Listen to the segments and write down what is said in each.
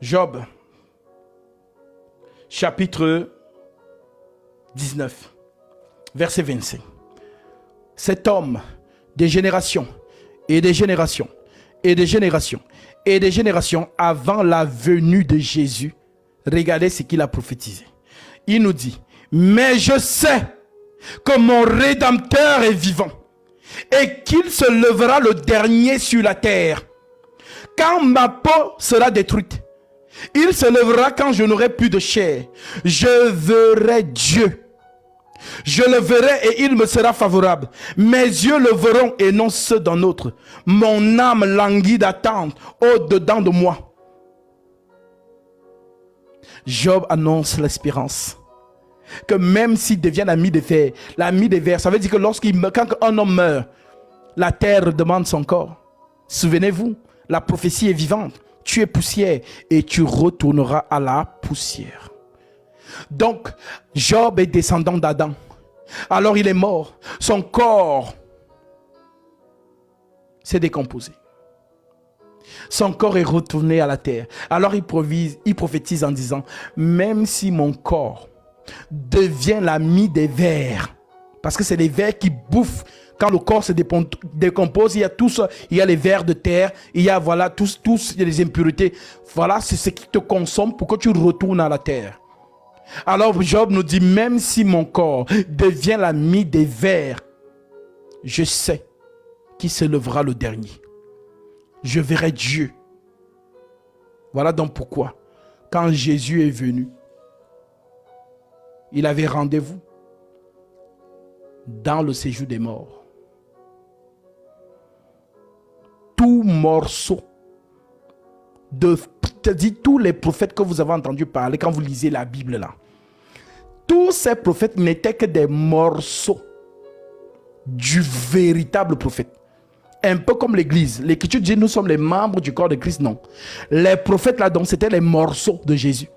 Job, chapitre 19, verset 25. Cet homme, des générations et des générations et des générations et des générations avant la venue de Jésus, regardez ce qu'il a prophétisé. Il nous dit, mais je sais que mon Rédempteur est vivant et qu'il se lèvera le dernier sur la terre. Quand ma peau sera détruite, il se lèvera quand je n'aurai plus de chair. Je verrai Dieu. Je le verrai et il me sera favorable. Mes yeux le verront et non ceux d'un autre. Mon âme languit d'attente au-dedans de moi. Job annonce l'espérance. Que même s'il devient l'ami des vers, ça veut dire que quand un homme meurt, la terre demande son corps. Souvenez-vous, la prophétie est vivante. Tu es poussière et tu retourneras à la poussière. Donc, Job est descendant d'Adam. Alors il est mort. Son corps s'est décomposé. Son corps est retourné à la terre. Alors il prophétise en disant, même si mon corps devient l'ami des vers, parce que c'est les vers qui bouffent. Quand le corps se décompose, il y a tout ça, il y a les vers de terre, il y a voilà tous les impuretés. Voilà, c'est ce qui te consomme pour que tu retournes à la terre. Alors Job nous dit, même si mon corps devient l'ami des vers, je sais qui se lèvera le dernier. Je verrai Dieu. Voilà donc pourquoi, quand Jésus est venu, il avait rendez-vous dans le séjour des morts. Tout morceau tous les prophètes que vous avez entendu parler quand vous lisez la Bible là, tous ces prophètes n'étaient que des morceaux du véritable prophète. Un peu comme l'église. L'écriture dit nous sommes les membres du corps de Christ. Non. Les prophètes là, donc c'était les morceaux de Jésus.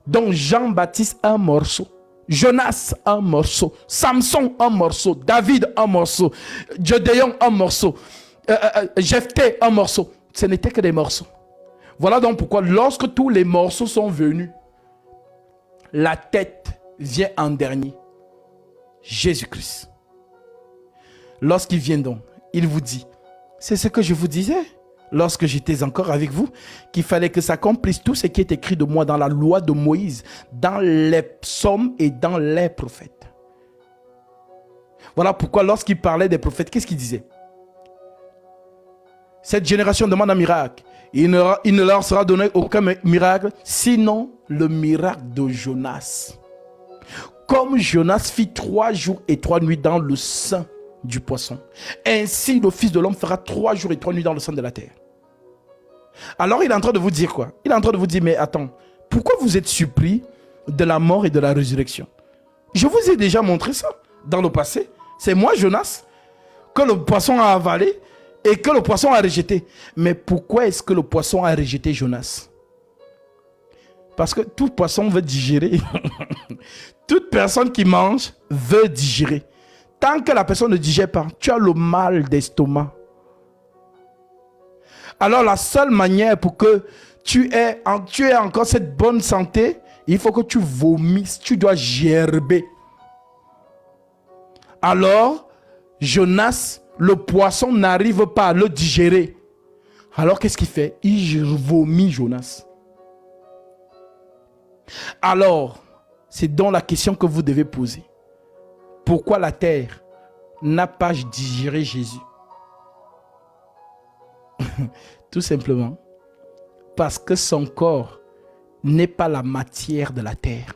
Donc Jean-Baptiste, un morceau. Jonas, un morceau. Samson, un morceau. David, un morceau. Gédéon, un morceau. Jephthé, un morceau. Ce n'était que des morceaux. Voilà donc pourquoi lorsque tous les morceaux sont venus, la tête vient en dernier. Jésus-Christ. Lorsqu'il vient donc, il vous dit, c'est ce que je vous disais lorsque j'étais encore avec vous, qu'il fallait que s'accomplisse tout ce qui est écrit de moi dans la loi de Moïse, dans les psaumes et dans les prophètes. Voilà pourquoi lorsqu'il parlait des prophètes, qu'est-ce qu'il disait? Cette génération demande un miracle. Il ne leur sera donné aucun miracle, sinon le miracle de Jonas. Comme Jonas fit 3 jours et 3 nuits dans le sein du poisson, ainsi le Fils de l'homme fera 3 jours et 3 nuits dans le sein de la terre. Alors il est en train de vous dire quoi? Il est en train de vous dire, mais attends, pourquoi vous êtes surpris de la mort et de la résurrection? Je vous ai déjà montré ça dans le passé. C'est moi, Jonas, que le poisson a avalé et que le poisson a rejeté. Mais pourquoi est-ce que le poisson a rejeté Jonas? Parce que tout poisson veut digérer. Toute personne qui mange veut digérer. Tant que la personne ne digère pas, tu as le mal d'estomac. Alors la seule manière pour que tu aies encore cette bonne santé, il faut que tu vomisses, tu dois gerber. Alors, Jonas, le poisson n'arrive pas à le digérer. Alors qu'est-ce qu'il fait? Il vomit Jonas. Alors, c'est donc la question que vous devez poser. Pourquoi la terre n'a pas digéré Jésus? Tout simplement parce que son corps n'est pas la matière de la terre.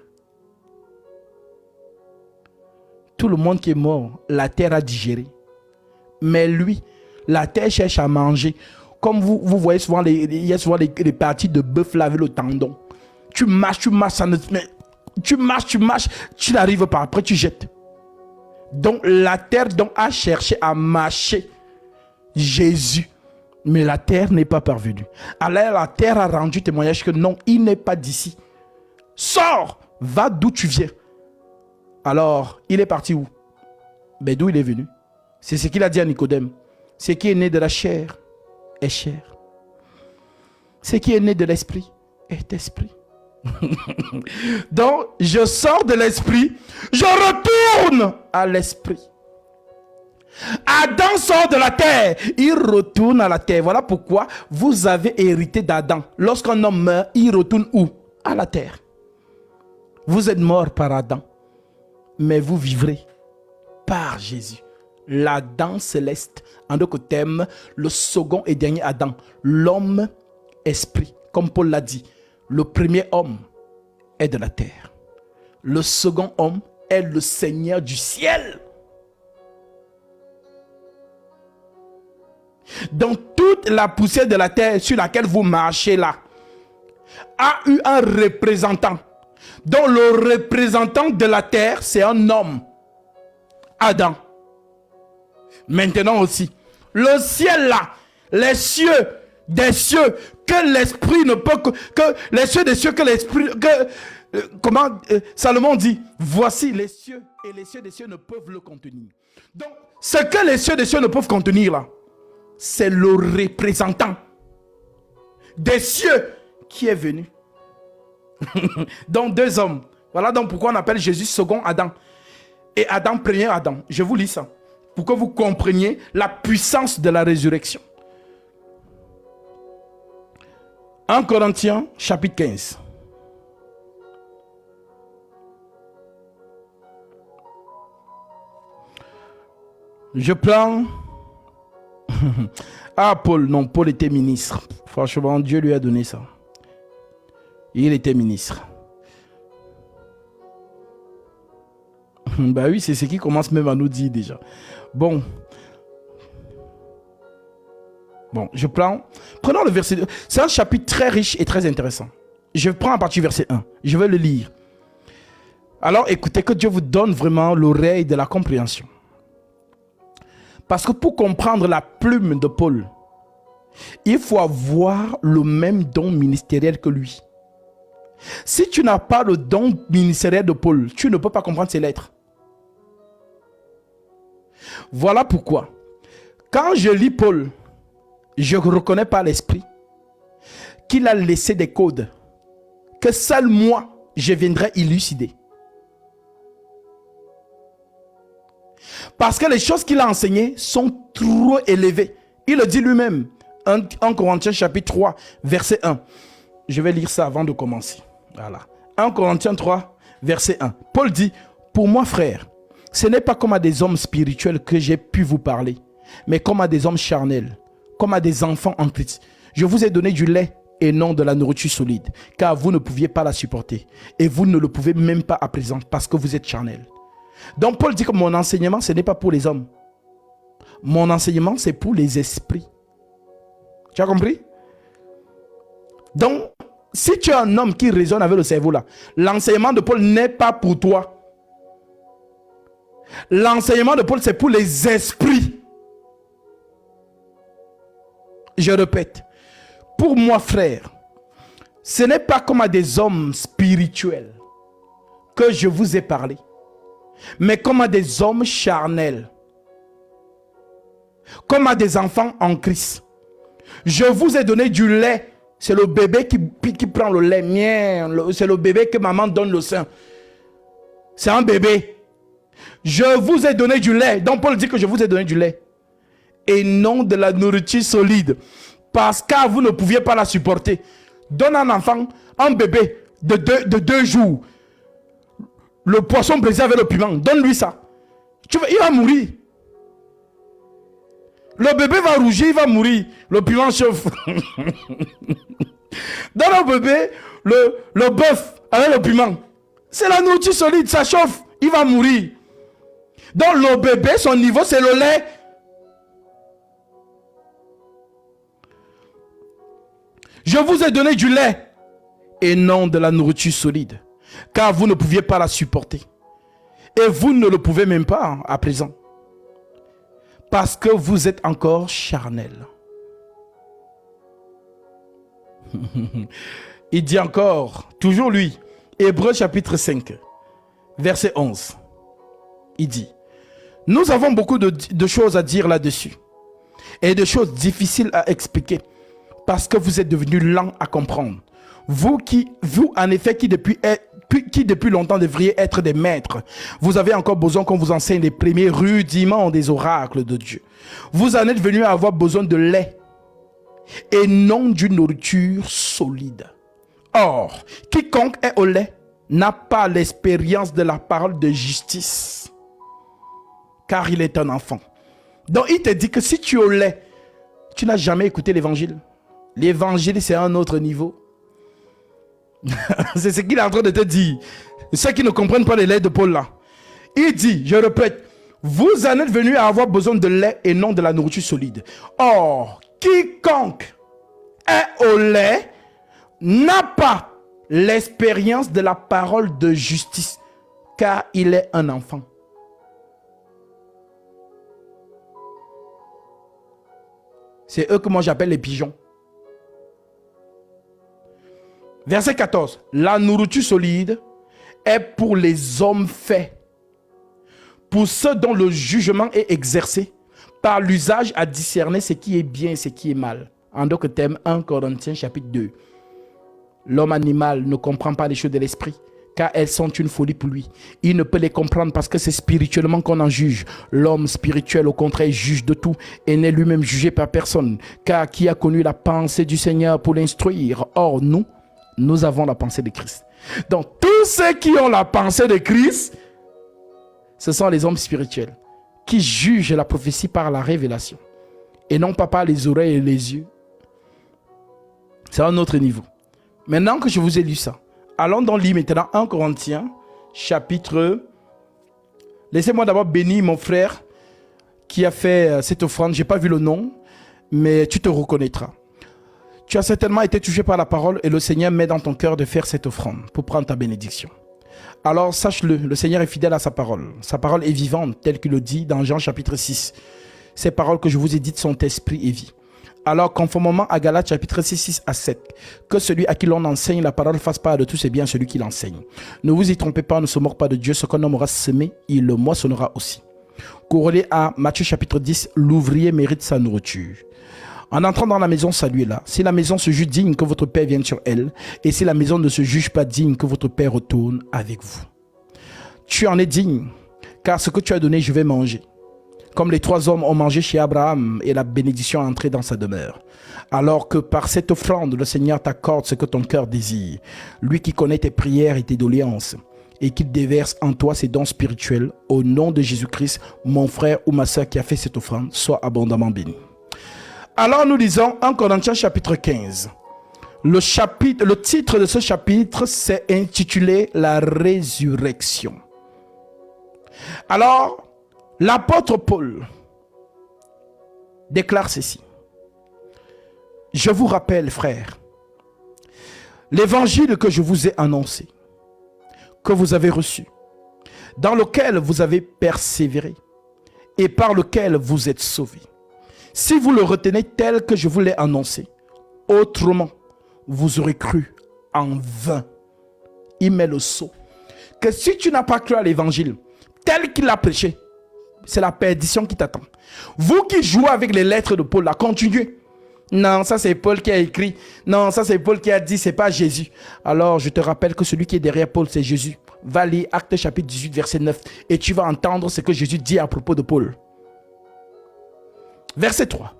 Tout le monde qui est mort, la terre a digéré. Mais lui, la terre cherche à manger. Comme vous voyez souvent, il y a souvent les parties de bœuf là avec le tendon. Tu marches, ça ne, mais tu marches, tu n'arrives pas. Après, tu jettes. Donc, la terre donc, a cherché à mâcher Jésus. Mais la terre n'est pas parvenue. Alors, la terre a rendu témoignage que non, il n'est pas d'ici. Sors, va d'où tu viens. Alors, il est parti où? Ben, d'où il est venu. C'est ce qu'il a dit à Nicodème. Ce qui est né de la chair est chair. Ce qui est né de l'esprit est esprit. Donc, je sors de l'esprit, je retourne à l'esprit. Adam sort de la terre, il retourne à la terre. Voilà pourquoi vous avez hérité d'Adam. Lorsqu'un homme meurt, il retourne où? À la terre. Vous êtes mort par Adam, mais vous vivrez par Jésus. L'Adam céleste, en d'autres termes, le second et dernier Adam, l'homme esprit. Comme Paul l'a dit, le premier homme est de la terre. Le second homme est le Seigneur du ciel. Donc toute la poussière de la terre sur laquelle vous marchez là a eu un représentant. Donc le représentant de la terre, c'est un homme, Adam. Maintenant aussi, le ciel là, les cieux des cieux, que l'esprit ne peut que les cieux des cieux, que l'esprit, Salomon dit, voici les cieux et les cieux des cieux ne peuvent le contenir. Donc ce que les cieux des cieux ne peuvent contenir là, c'est le représentant des cieux qui est venu. Donc deux hommes. Voilà donc pourquoi on appelle Jésus second Adam et Adam premier Adam. Je vous lis ça pour que vous compreniez la puissance de la résurrection. 1 Corinthiens chapitre 15. Je prends... Ah, Paul, non, Paul était ministre. Franchement, Dieu lui a donné ça. Il était ministre. Bah oui, c'est ce qui commence même à nous dire déjà. Bon, je prends... Prenons le verset 2. C'est un chapitre très riche et très intéressant. Je prends à partir du verset 1. Je vais le lire. Alors, écoutez, que Dieu vous donne vraiment l'oreille de la compréhension. Parce que pour comprendre la plume de Paul, il faut avoir le même don ministériel que lui. Si tu n'as pas le don ministériel de Paul, tu ne peux pas comprendre ses lettres. Voilà pourquoi, quand je lis Paul, je reconnais par l'esprit qu'il a laissé des codes que seul moi, je viendrai élucider. Parce que les choses qu'il a enseignées sont trop élevées. Il le dit lui-même. 1 Corinthiens chapitre 3, verset 1. Je vais lire ça avant de commencer. Voilà. 1 Corinthiens 3, verset 1. Paul dit, pour moi frère, ce n'est pas comme à des hommes spirituels que j'ai pu vous parler, mais comme à des hommes charnels, comme à des enfants en Christ. Je vous ai donné du lait et non de la nourriture solide, car vous ne pouviez pas la supporter. Et vous ne le pouvez même pas à présent, parce que vous êtes charnels. Donc Paul dit que mon enseignement, ce n'est pas pour les hommes. Mon enseignement, c'est pour les esprits. Tu as compris? Donc, si tu es un homme qui raisonne avec le cerveau là, l'enseignement de Paul n'est pas pour toi. L'enseignement de Paul, c'est pour les esprits. Je répète, pour moi frère, ce n'est pas comme à des hommes spirituels que je vous ai parlé, mais comme à des hommes charnels, comme à des enfants en Christ. Je vous ai donné du lait. C'est le bébé qui prend le lait. C'est le bébé que maman donne le sein. C'est un bébé. Je vous ai donné du lait. Donc Paul dit que je vous ai donné du lait. Et non de la nourriture solide. Parce que vous ne pouviez pas la supporter. Donne un enfant, un bébé de deux jours. Le poisson brisé avec le piment. Donne-lui ça. Il va mourir. Le bébé va rougir, il va mourir. Le piment chauffe. Dans le bébé, le bœuf avec le piment. C'est la nourriture solide, ça chauffe. Il va mourir. Donc le bébé, son niveau, c'est le lait. Je vous ai donné du lait et non de la nourriture solide. Car vous ne pouviez pas la supporter. Et vous ne le pouvez même pas à présent. Parce que vous êtes encore charnel. Il dit encore, toujours lui, Hébreux chapitre 5, verset 11. Il dit, nous avons beaucoup de choses à dire là-dessus. Et de choses difficiles à expliquer. Parce que vous êtes devenus lents à comprendre. Vous en effet, qui depuis longtemps devriez être des maîtres, vous avez encore besoin qu'on vous enseigne les premiers rudiments des oracles de Dieu. Vous en êtes venus à avoir besoin de lait et non d'une nourriture solide. Or, quiconque est au lait n'a pas l'expérience de la parole de justice, car il est un enfant. Donc, il te dit que si tu es au lait, tu n'as jamais écouté l'évangile. L'évangile, c'est un autre niveau. C'est ce qu'il est en train de te dire. Ceux qui ne comprennent pas les lettres de Paul là. Il dit, je répète, vous en êtes venus à avoir besoin de lait et non de la nourriture solide. Or, quiconque est au lait n'a pas l'expérience de la parole de justice, car il est un enfant. C'est eux que moi j'appelle les pigeons. Verset 14. La nourriture solide est pour les hommes faits, pour ceux dont le jugement est exercé par l'usage à discerner ce qui est bien et ce qui est mal. En d'autres termes, 1 Corinthiens chapitre 2. L'homme animal ne comprend pas les choses de l'esprit, car elles sont une folie pour lui. Il ne peut les comprendre parce que c'est spirituellement qu'on en juge. L'homme spirituel, au contraire, juge de tout et n'est lui-même jugé par personne. Car qui a connu la pensée du Seigneur pour l'instruire? Or, nous avons la pensée de Christ. Donc, tous ceux qui ont la pensée de Christ, ce sont les hommes spirituels qui jugent la prophétie par la révélation et non pas par les oreilles et les yeux. C'est un autre niveau. Maintenant que je vous ai lu ça, allons donc lire maintenant 1 Corinthiens, chapitre... Laissez-moi d'abord bénir mon frère qui a fait cette offrande. Je n'ai pas vu le nom, mais tu te reconnaîtras. Tu as certainement été touché par la parole et le Seigneur met dans ton cœur de faire cette offrande pour prendre ta bénédiction. Alors sache-le, le Seigneur est fidèle à sa parole. Sa parole est vivante, telle qu'il le dit dans Jean chapitre 6. Ces paroles que je vous ai dites sont esprit et vie. Alors, conformément à Galates chapitre 6, 6 à 7, que celui à qui l'on enseigne la parole fasse part de tout c'est bien celui qui l'enseigne. Ne vous y trompez pas, ne se moque pas de Dieu. Ce qu'un homme aura semé, il le moissonnera aussi. Corrélé à Matthieu chapitre 10, l'ouvrier mérite sa nourriture. En entrant dans la maison, saluez-la. Si la maison se juge digne, que votre Père vienne sur elle. Et si la maison ne se juge pas digne, que votre Père retourne avec vous. Tu en es digne, car ce que tu as donné, je vais manger. Comme les 3 hommes ont mangé chez Abraham et la bénédiction est entrée dans sa demeure. Alors que par cette offrande, le Seigneur t'accorde ce que ton cœur désire. Lui qui connaît tes prières et tes doléances et qui déverse en toi ses dons spirituels, au nom de Jésus-Christ, mon frère ou ma soeur qui a fait cette offrande, soit abondamment béni. Alors nous lisons 1 Corinthiens chapitre 15. Le titre de ce chapitre s'est intitulé La résurrection. Alors, l'apôtre Paul déclare ceci. Je vous rappelle, frères, l'évangile que je vous ai annoncé, que vous avez reçu, dans lequel vous avez persévéré et par lequel vous êtes sauvés. Si vous le retenez tel que je vous l'ai annoncé, autrement, vous aurez cru en vain. Il met le sceau. Que si tu n'as pas cru à l'évangile tel qu'il l'a prêché, c'est la perdition qui t'attend. Vous qui jouez avec les lettres de Paul, là, continuez. Non, ça c'est Paul qui a écrit. Non, ça c'est Paul qui a dit, c'est pas Jésus. Alors je te rappelle que celui qui est derrière Paul, c'est Jésus. Va lire Actes chapitre 18, verset 9 et tu vas entendre ce que Jésus dit à propos de Paul. Verset 3.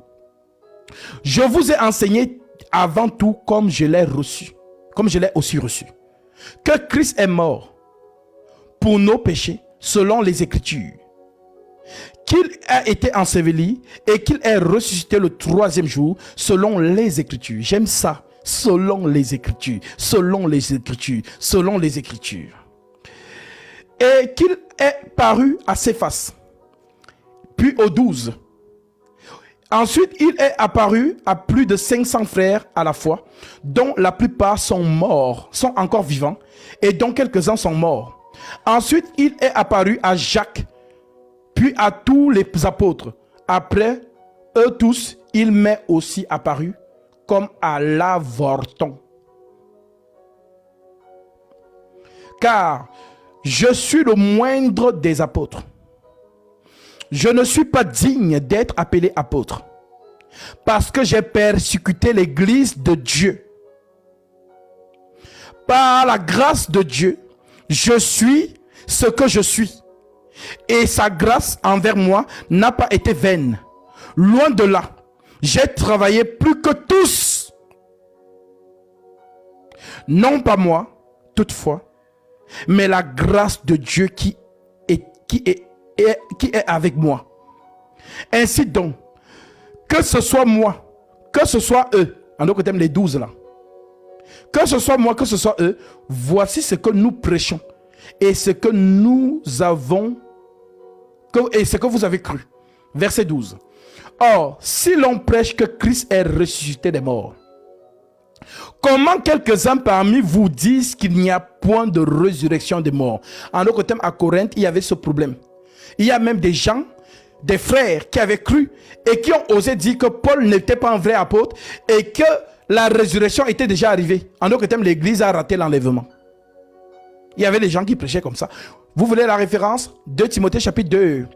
Je vous ai enseigné avant tout comme je l'ai reçu, comme je l'ai aussi reçu, que Christ est mort pour nos péchés selon les Écritures, qu'il a été enseveli et qu'il est ressuscité le 3e jour selon les Écritures. J'aime ça, selon les Écritures, selon les Écritures, selon les Écritures. Et qu'il est paru à Céphas, puis aux 12. Ensuite, il est apparu à plus de 500 frères à la fois, dont la plupart sont morts, sont encore vivants, et dont quelques-uns sont morts. Ensuite, il est apparu à Jacques, puis à tous les apôtres. Après eux tous, il m'est aussi apparu comme à l'avorton. Car je suis le moindre des apôtres. Je ne suis pas digne d'être appelé apôtre, parce que j'ai persécuté l'église de Dieu. Par la grâce de Dieu, je suis ce que je suis. Et sa grâce envers moi n'a pas été vaine. Loin de là, j'ai travaillé plus que tous. Non pas moi, toutefois, mais la grâce de Dieu qui est avec moi. Ainsi donc, que ce soit moi, que ce soit eux, en d'autres termes les 12 là, que ce soit moi, que ce soit eux, voici ce que nous prêchons et ce que nous avons et ce que vous avez cru. Verset 12. Or, si l'on prêche que Christ est ressuscité des morts, comment quelques-uns parmi vous disent qu'il n'y a point de résurrection des morts? En d'autres termes, à Corinthe, il y avait ce problème. Il y a même des gens, des frères qui avaient cru et qui ont osé dire que Paul n'était pas un vrai apôtre et que la résurrection était déjà arrivée. En d'autres termes, l'église a raté l'enlèvement. Il y avait des gens qui prêchaient comme ça. Vous voulez la référence? 2 Timothée chapitre 2,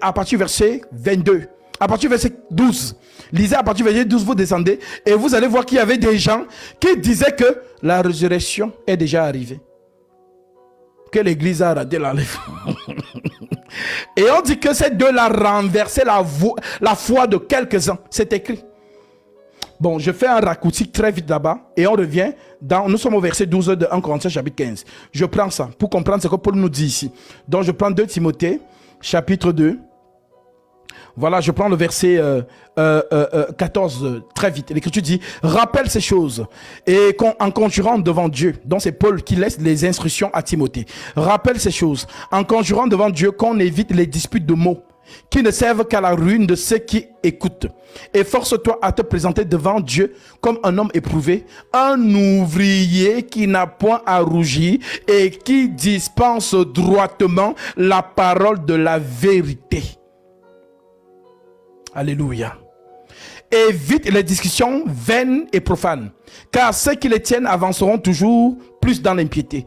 à partir du verset 22. À partir du verset 12. Lisez à partir du verset 12, vous descendez et vous allez voir qu'il y avait des gens qui disaient que la résurrection est déjà arrivée. Que l'église a raté l'enlèvement. Et on dit que ces deux-là renversaient la foi de quelques-uns. C'est écrit. Bon, je fais un raccourci très vite là-bas et on revient nous sommes au verset 12 de 1 Corinthiens chapitre 15. Je prends ça pour comprendre ce que Paul nous dit ici. Donc je prends 2 Timothée chapitre 2. Voilà, je prends le verset 14 très vite. L'Écriture dit, rappelle ces choses et en conjurant devant Dieu, donc c'est Paul qui laisse les instructions à Timothée. Rappelle ces choses en conjurant devant Dieu qu'on évite les disputes de mots qui ne servent qu'à la ruine de ceux qui écoutent. Et force-toi à te présenter devant Dieu comme un homme éprouvé, un ouvrier qui n'a point à rougir et qui dispense droitement la parole de la vérité. Alléluia. Évite les discussions vaines et profanes, car ceux qui les tiennent avanceront toujours plus dans l'impiété.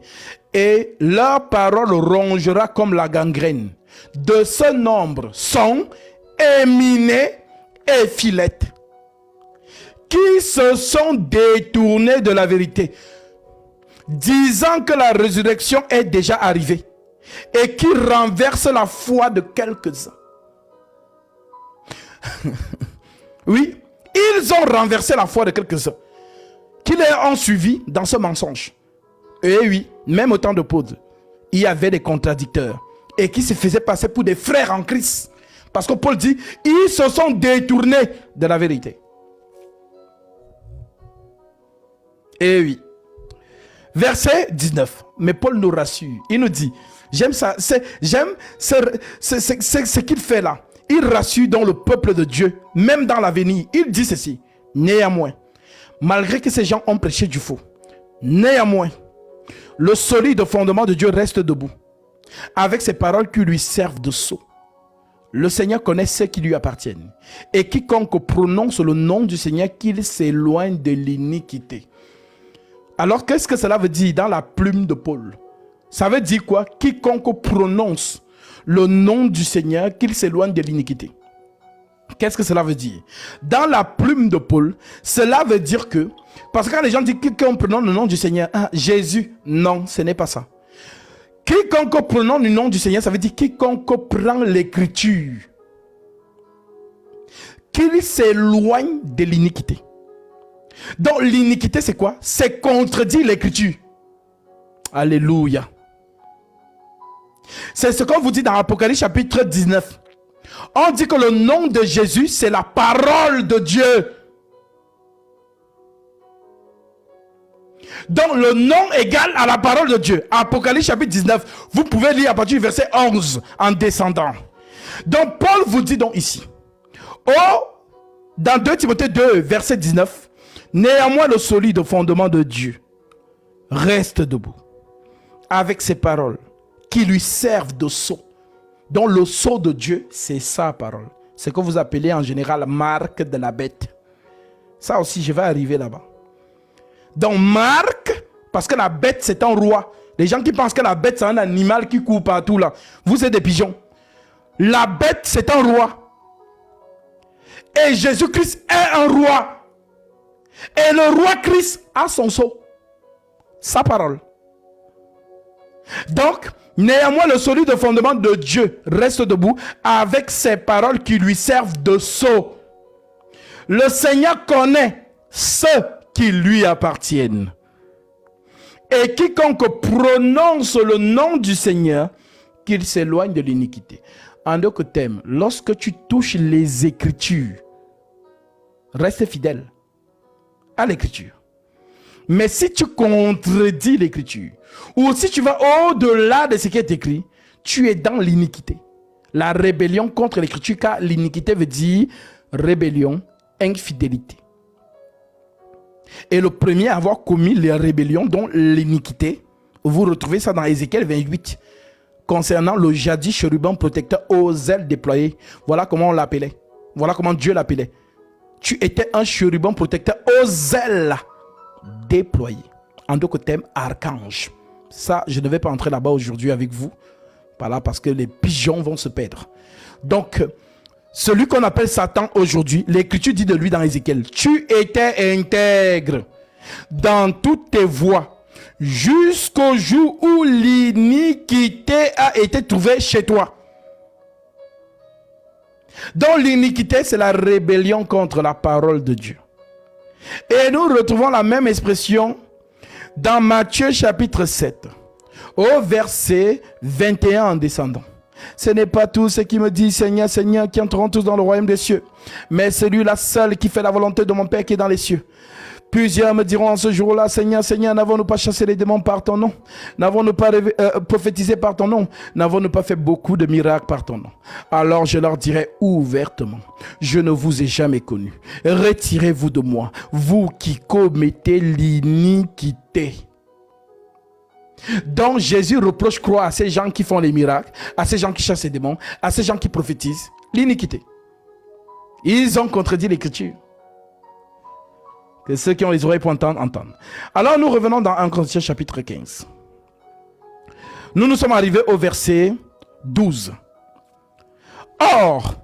Et leur parole rongera comme la gangrène. De ce nombre sont éminés et Philettes, qui se sont détournés de la vérité, disant que la résurrection est déjà arrivée, et qui renversent la foi de quelques-uns. Oui, ils ont renversé la foi de quelques-uns qui les ont suivis dans ce mensonge. Et oui, même au temps de Paul, il y avait des contradicteurs et qui se faisaient passer pour des frères en Christ. Parce que Paul dit, ils se sont détournés de la vérité. Et oui. Verset 19. Mais Paul nous rassure. Il nous dit, j'aime ça, j'aime ce qu'il fait là. Il rassure dans le peuple de Dieu, même dans l'avenir. Il dit ceci, néanmoins, malgré que ces gens ont prêché du faux, néanmoins, le solide fondement de Dieu reste debout, avec ses paroles qui lui servent de sceau. Le Seigneur connaît ceux qui lui appartiennent, et quiconque prononce le nom du Seigneur, qu'il s'éloigne de l'iniquité. Alors, qu'est-ce que cela veut dire dans la plume de Paul? Ça veut dire quoi? Quiconque prononce le nom du Seigneur, qu'il s'éloigne de l'iniquité. Qu'est-ce que cela veut dire? Dans la plume de Paul, cela veut dire que, parce que quand les gens disent quiconque prononce le nom du Seigneur, Jésus, non, ce n'est pas ça. Quiconque prononce le nom du Seigneur, ça veut dire quiconque prend l'écriture, qu'il s'éloigne de l'iniquité. Donc l'iniquité c'est quoi? C'est contredire l'écriture. Alléluia. C'est ce qu'on vous dit dans Apocalypse chapitre 19. On dit que le nom de Jésus, c'est la parole de Dieu. Donc le nom égale à la parole de Dieu. Apocalypse chapitre 19. Vous pouvez lire à partir du verset 11 en descendant. Donc Paul vous dit donc ici. Dans 2 Timothée 2 verset 19. Néanmoins le solide fondement de Dieu reste debout, avec ses paroles qui lui servent de sceau. Donc le sceau de Dieu, c'est sa parole. C'est ce que vous appelez en général marque de la bête. Ça aussi, je vais arriver là-bas. Donc marque, parce que la bête, c'est un roi. Les gens qui pensent que la bête, c'est un animal qui court partout là. Vous êtes des pigeons. La bête, c'est un roi. Et Jésus-Christ est un roi. Et le roi Christ a son sceau. Sa parole. Donc, néanmoins, le solide fondement de Dieu reste debout avec ses paroles qui lui servent de sceau. Le Seigneur connaît ceux qui lui appartiennent. Et quiconque prononce le nom du Seigneur, qu'il s'éloigne de l'iniquité. En d'autres termes, lorsque tu touches les Écritures, reste fidèle à l'Écriture. Mais si tu contredis l'Écriture, ou si tu vas au-delà de ce qui est écrit, tu es dans l'iniquité. La rébellion contre l'Écriture, car l'iniquité veut dire rébellion, infidélité. Et le premier à avoir commis les rébellions, dont l'iniquité, vous retrouvez ça dans Ézéchiel 28, concernant le jadis chérubin protecteur aux ailes déployées. Voilà comment on l'appelait. Voilà comment Dieu l'appelait. Tu étais un chérubin protecteur aux ailes déployées. En d'autres termes, archange. Ça, je ne vais pas entrer là-bas aujourd'hui avec vous. Voilà, parce que les pigeons vont se perdre. Donc, celui qu'on appelle Satan aujourd'hui, l'Écriture dit de lui dans Ézéchiel, tu étais intègre dans toutes tes voies jusqu'au jour où l'iniquité a été trouvée chez toi. Donc l'iniquité, c'est la rébellion contre la parole de Dieu. Et nous retrouvons la même expression dans Matthieu chapitre 7, au verset 21 en descendant. Ce n'est pas tous ceux qui me disent Seigneur, Seigneur, qui entreront tous dans le royaume des cieux, mais celui-là seul qui fait la volonté de mon Père qui est dans les cieux. Plusieurs me diront en ce jour-là, Seigneur, Seigneur, n'avons-nous pas chassé les démons par ton nom? N'avons-nous pas prophétisé par ton nom? N'avons-nous pas fait beaucoup de miracles par ton nom? Alors je leur dirai ouvertement, je ne vous ai jamais connu. Retirez-vous de moi, vous qui commettez l'iniquité. Donc Jésus reproche quoi à ces gens qui font les miracles, à ces gens qui chassent les démons, à ces gens qui prophétisent? L'iniquité. Ils ont contredit l'Écriture. Que ceux qui ont les oreilles pour entendre, entendent. Alors nous revenons dans 1 Corinthiens chapitre 15. Nous sommes arrivés au verset 12. Or,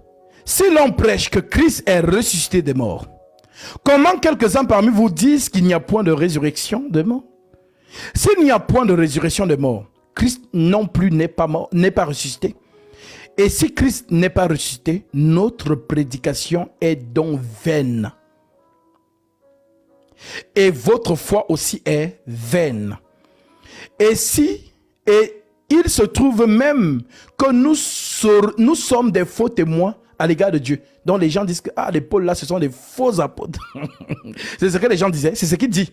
si l'on prêche que Christ est ressuscité des morts, comment quelques-uns parmi vous disent qu'il n'y a point de résurrection des morts? S'il n'y a point de résurrection des morts, Christ non plus n'est pas mort, n'est pas ressuscité. Et si Christ n'est pas ressuscité, notre prédication est donc vaine. Et votre foi aussi est vaine. Et il se trouve même que nous sommes des faux témoins à l'égard de Dieu. Donc les gens disent que les Pauls là, ce sont des faux apôtres. C'est ce que les gens disaient, c'est ce qu'il dit.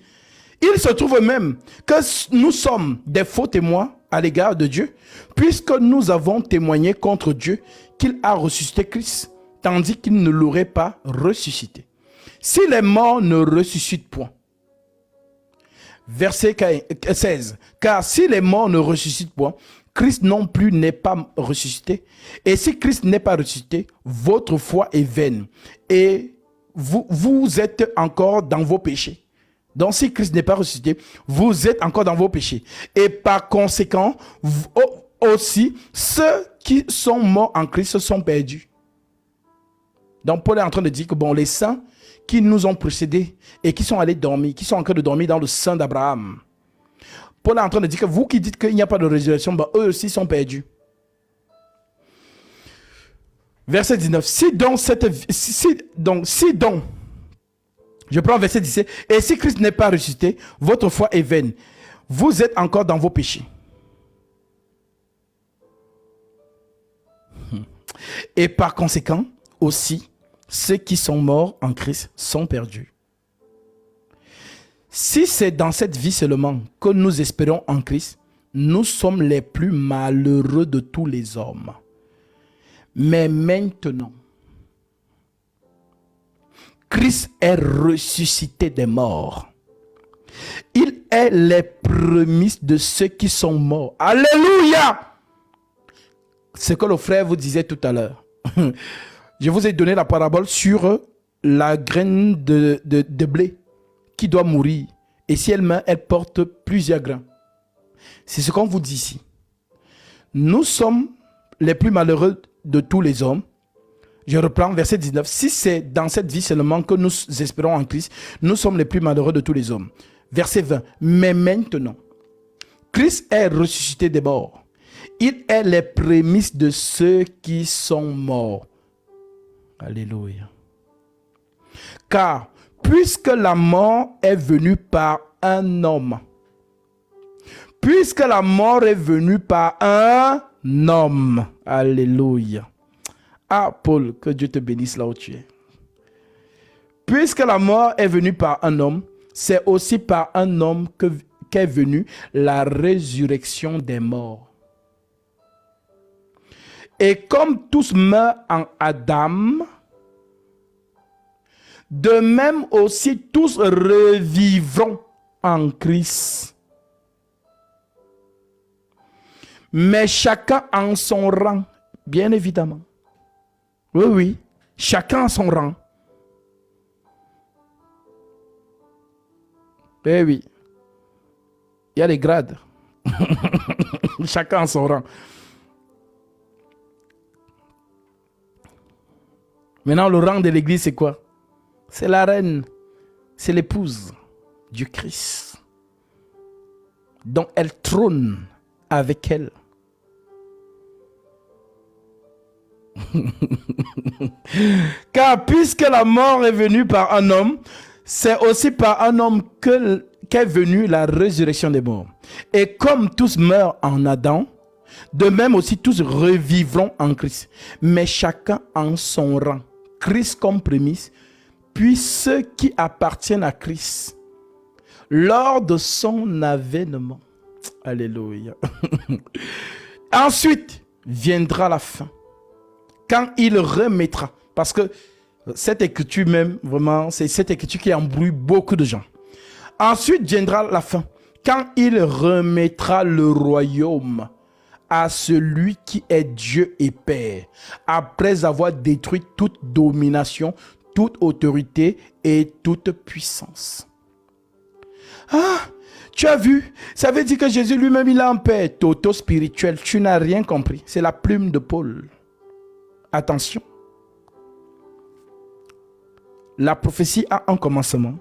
Il se trouve même que nous sommes des faux témoins à l'égard de Dieu, puisque nous avons témoigné contre Dieu qu'il a ressuscité Christ, tandis qu'il ne l'aurait pas ressuscité. Si les morts ne ressuscitent point. Verset 16. Car si les morts ne ressuscitent point, Christ non plus n'est pas ressuscité. Et si Christ n'est pas ressuscité, votre foi est vaine. Et vous êtes encore dans vos péchés. Donc si Christ n'est pas ressuscité, vous êtes encore dans vos péchés. Et par conséquent, aussi, ceux qui sont morts en Christ sont perdus. Donc Paul est en train de dire que bon, les saints qui nous ont précédés et qui sont allés dormir, qui sont en train de dormir dans le sein d'Abraham. Paul est en train de dire que vous qui dites qu'il n'y a pas de résurrection, ben, eux aussi sont perdus. Verset 19. Si donc, je prends verset 17. Et si Christ n'est pas ressuscité, votre foi est vaine. Vous êtes encore dans vos péchés. Et par conséquent, aussi, ceux qui sont morts en Christ sont perdus. Si c'est dans cette vie seulement que nous espérons en Christ, nous sommes les plus malheureux de tous les hommes. Mais maintenant, Christ est ressuscité des morts. Il est les prémices de ceux qui sont morts. Alléluia! C'est ce que le frère vous disait tout à l'heure. Je vous ai donné la parabole sur la graine de blé qui doit mourir. Et si elle meurt, elle porte plusieurs grains. C'est ce qu'on vous dit ici. Nous sommes les plus malheureux de tous les hommes. Je reprends verset 19. Si c'est dans cette vie seulement que nous espérons en Christ, nous sommes les plus malheureux de tous les hommes. Verset 20. Mais maintenant, Christ est ressuscité des morts. Il est les prémices de ceux qui sont morts. Alléluia. Car, puisque la mort est venue par un homme, puisque la mort est venue par un homme. Alléluia. Ah, Paul, que Dieu te bénisse là où tu es. Puisque la mort est venue par un homme, c'est aussi par un homme qu'est venue la résurrection des morts. Et comme tous meurent en Adam, de même aussi tous revivront en Christ. Mais chacun en son rang, bien évidemment. Oui, oui, chacun en son rang. Eh oui, il y a les grades. Chacun en son rang. Maintenant, le rang de l'église, c'est quoi? C'est la reine, c'est l'épouse du Christ. Donc, elle trône avec elle. Car puisque la mort est venue par un homme, c'est aussi par un homme qu'est venue la résurrection des morts. Et comme tous meurent en Adam, de même aussi tous revivront en Christ. Mais chacun en son rang. Christ comme prémisse, puis ceux qui appartiennent à Christ lors de son avènement. Alléluia. Ensuite viendra la fin, quand il remettra, parce que cette écriture même, vraiment, c'est cette écriture qui embrouille beaucoup de gens. Ensuite viendra la fin, quand il remettra le royaume à celui qui est Dieu et Père, après avoir détruit toute domination, toute autorité et toute puissance. Ah, tu as vu, ça veut dire que Jésus lui-même, il est en paix. Toto spirituel, tu n'as rien compris. C'est la plume de Paul. Attention. La prophétie a un commencement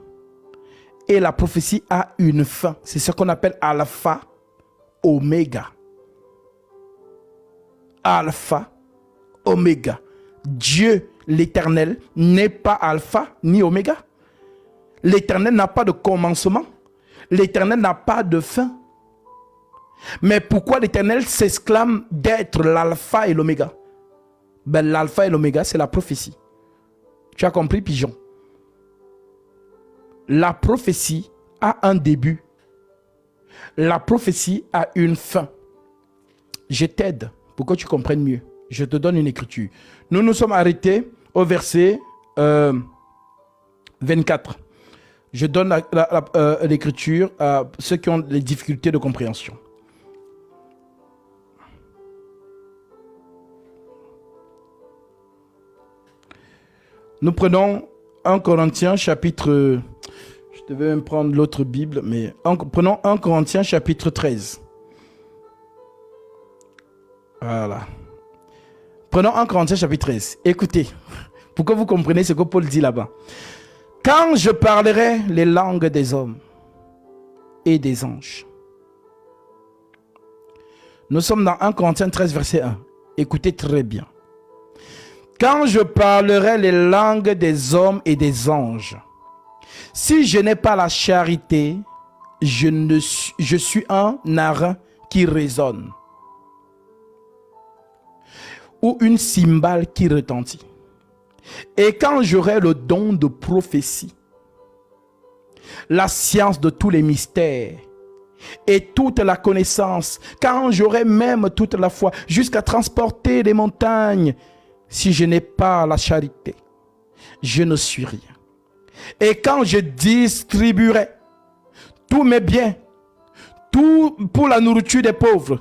et la prophétie a une fin. C'est ce qu'on appelle alpha, oméga. Alpha, oméga. Dieu, l'Éternel, n'est pas alpha ni oméga. L'Éternel n'a pas de commencement. L'Éternel n'a pas de fin. Mais pourquoi l'Éternel s'exclame d'être l'alpha et l'oméga? Ben, l'alpha et l'oméga, c'est la prophétie. Tu as compris, pigeon? La prophétie a un début. La prophétie a une fin. Je t'aide pour que tu comprennes mieux. Je te donne une écriture. Nous nous sommes arrêtés au verset 24. Je donne l'écriture à ceux qui ont des difficultés de compréhension. Nous prenons 1 Corinthiens chapitre... Je devais même prendre l'autre Bible, mais prenons 1 Corinthiens chapitre 13. Voilà. Prenons 1 Corinthiens chapitre 13. Écoutez, pour que vous compreniez ce que Paul dit là-bas. Quand je parlerai les langues des hommes et des anges. Nous sommes dans 1 Corinthiens 13, verset 1. Écoutez très bien. Quand je parlerai les langues des hommes et des anges, si je n'ai pas la charité, je suis un airain qui résonne, ou une cymbale qui retentit. Et quand j'aurai le don de prophétie, la science de tous les mystères et toute la connaissance, quand j'aurai même toute la foi jusqu'à transporter les montagnes, si je n'ai pas la charité, je ne suis rien. Et quand je distribuerai tous mes biens, tout pour la nourriture des pauvres,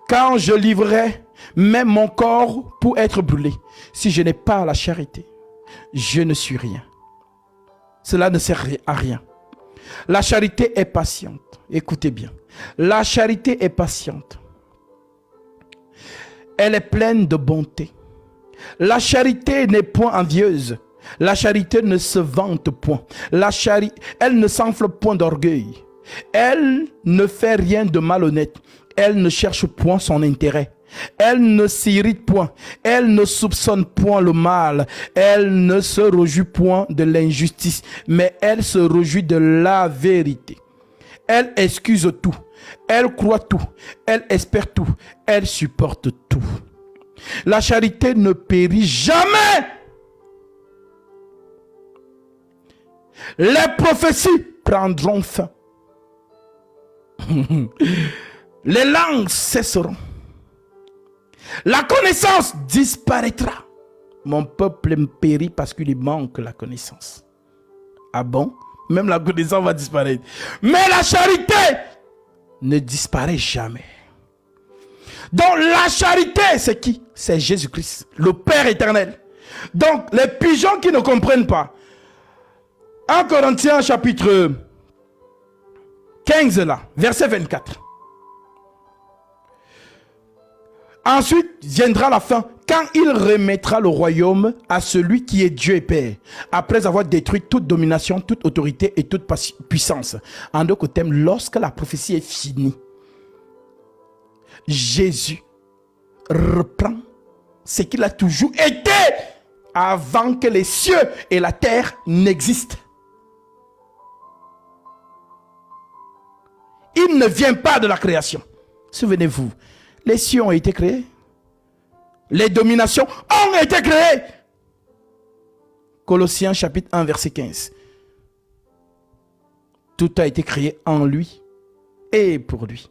quand je livrerai même mon corps pour être brûlé, si je n'ai pas la charité, je ne suis rien. Cela ne sert à rien. La charité est patiente. Écoutez bien. La charité est patiente. Elle est pleine de bonté. La charité n'est point envieuse. La charité ne se vante point. Elle ne s'enfle point d'orgueil. Elle ne fait rien de malhonnête. Elle ne cherche point son intérêt. Elle ne s'irrite point. Elle ne soupçonne point le mal. Elle ne se réjouit point de l'injustice, mais elle se réjouit de la vérité. Elle excuse tout. Elle croit tout. Elle espère tout. Elle supporte tout. La charité ne périt jamais. Les prophéties prendront fin. Les langues cesseront. La connaissance disparaîtra. Mon peuple périt parce qu'il lui manque la connaissance. Ah bon? Même la connaissance va disparaître. Mais la charité ne disparaît jamais. Donc la charité, c'est qui? C'est Jésus-Christ, le Père éternel. Donc les pigeons qui ne comprennent pas. 1 Corinthiens chapitre 15 là, verset 24. Ensuite viendra la fin, quand il remettra le royaume à celui qui est Dieu et Père, après avoir détruit toute domination, toute autorité et toute puissance. En d'autres termes, lorsque la prophétie est finie, Jésus reprend ce qu'il a toujours été avant que les cieux et la terre n'existent. Il ne vient pas de la création. Souvenez-vous, les cieux ont été créés. Les dominations ont été créées. Colossiens chapitre 1 verset 15. Tout a été créé en lui et pour lui.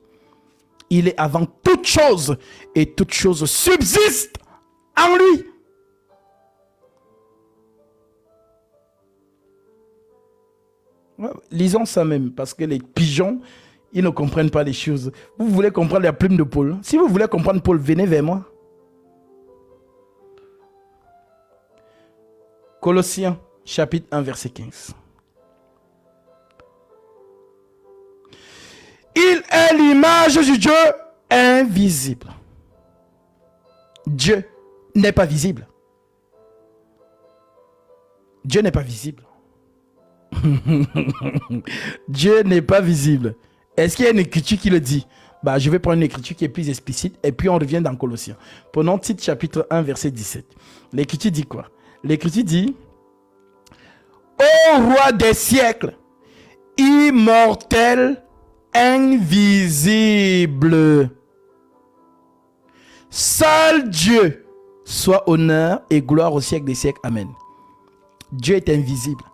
Il est avant toute chose et toute chose subsiste en lui. Lisons ça même parce que les pigeons, ils ne comprennent pas les choses. Vous voulez comprendre la plume de Paul? Si vous voulez comprendre Paul, venez vers moi. Colossiens chapitre 1 verset 15. Il est l'image du Dieu invisible. Dieu n'est pas visible. Dieu n'est pas visible. Dieu n'est pas visible. Est-ce qu'il y a une écriture qui le dit? Je vais prendre une écriture qui est plus explicite et puis on revient dans Colossiens. Prenons Tite chapitre 1 verset 17. L'écriture dit quoi? L'écriture dit: Ô roi des siècles, immortel, invisible, seul Dieu, soit honneur et gloire au siècle des siècles. Amen. Dieu est invisible.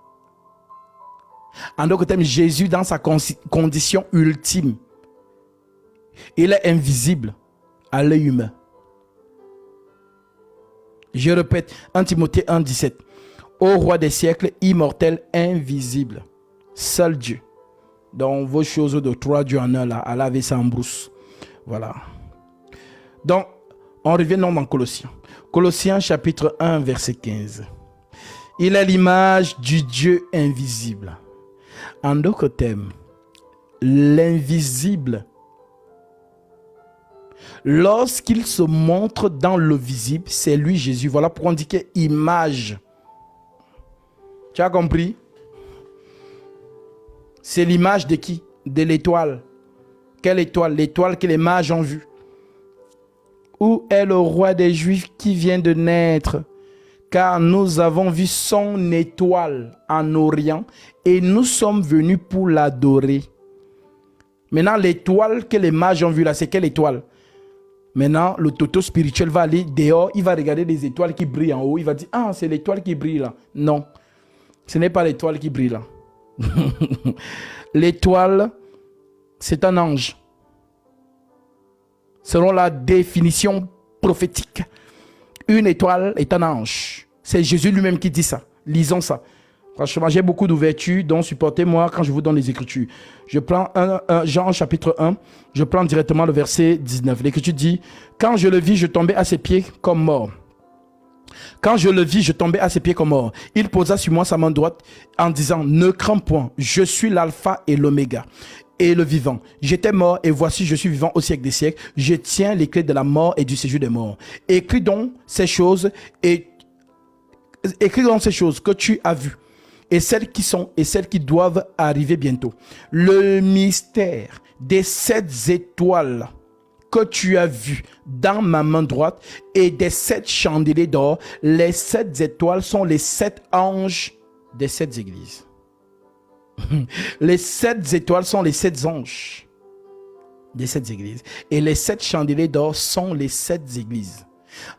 En d'autres termes, Jésus, dans sa condition ultime, il est invisible à l'œil humain. Je répète, 1 Timothée 1, 17. Ô roi des siècles, immortel, invisible, seul Dieu. Donc, vos choses de 3 dieux en un, là, à laver ça en brousse. Voilà. Donc, on revient dans Colossiens. Colossiens chapitre 1, verset 15. Il est l'image du Dieu invisible. En d'autres termes, l'invisible, lorsqu'il se montre dans le visible, c'est lui Jésus. Voilà pourquoi on dit que image. Tu as compris? C'est l'image de qui? De l'étoile. Quelle étoile? L'étoile que les mages ont vue. Où est le roi des Juifs qui vient de naître? Car nous avons vu son étoile en Orient et nous sommes venus pour l'adorer. Maintenant, l'étoile que les mages ont vue là, c'est quelle étoile? Maintenant, le toto spirituel va aller dehors, il va regarder les étoiles qui brillent en haut, il va dire: ah, c'est l'étoile qui brille là. Non, ce n'est pas l'étoile qui brille là. L'étoile, c'est un ange. Selon la définition prophétique, une étoile est un ange. C'est Jésus lui-même qui dit ça. Lisons ça. Franchement, j'ai beaucoup d'ouverture, donc supportez-moi quand je vous donne les Écritures. Je prends Jean chapitre 1, je prends directement le verset 19. L'Écriture dit: quand je le vis, je tombais à ses pieds comme mort. Quand je le vis, je tombais à ses pieds comme mort. Il posa sur moi sa main droite en disant: ne crains point, je suis l'alpha et l'oméga, et le vivant. J'étais mort et voici je suis vivant au siècle des siècles. Je tiens les clés de la mort et du séjour des morts. Écris donc ces choses et écris dans ces choses que tu as vues, et celles qui sont et celles qui doivent arriver bientôt. Le mystère des 7 étoiles que tu as vues dans ma main droite et des 7 chandeliers d'or. Les 7 étoiles sont les 7 anges des 7 églises. Les 7 étoiles sont les 7 anges des 7 églises. Et les 7 chandeliers d'or sont les 7 églises.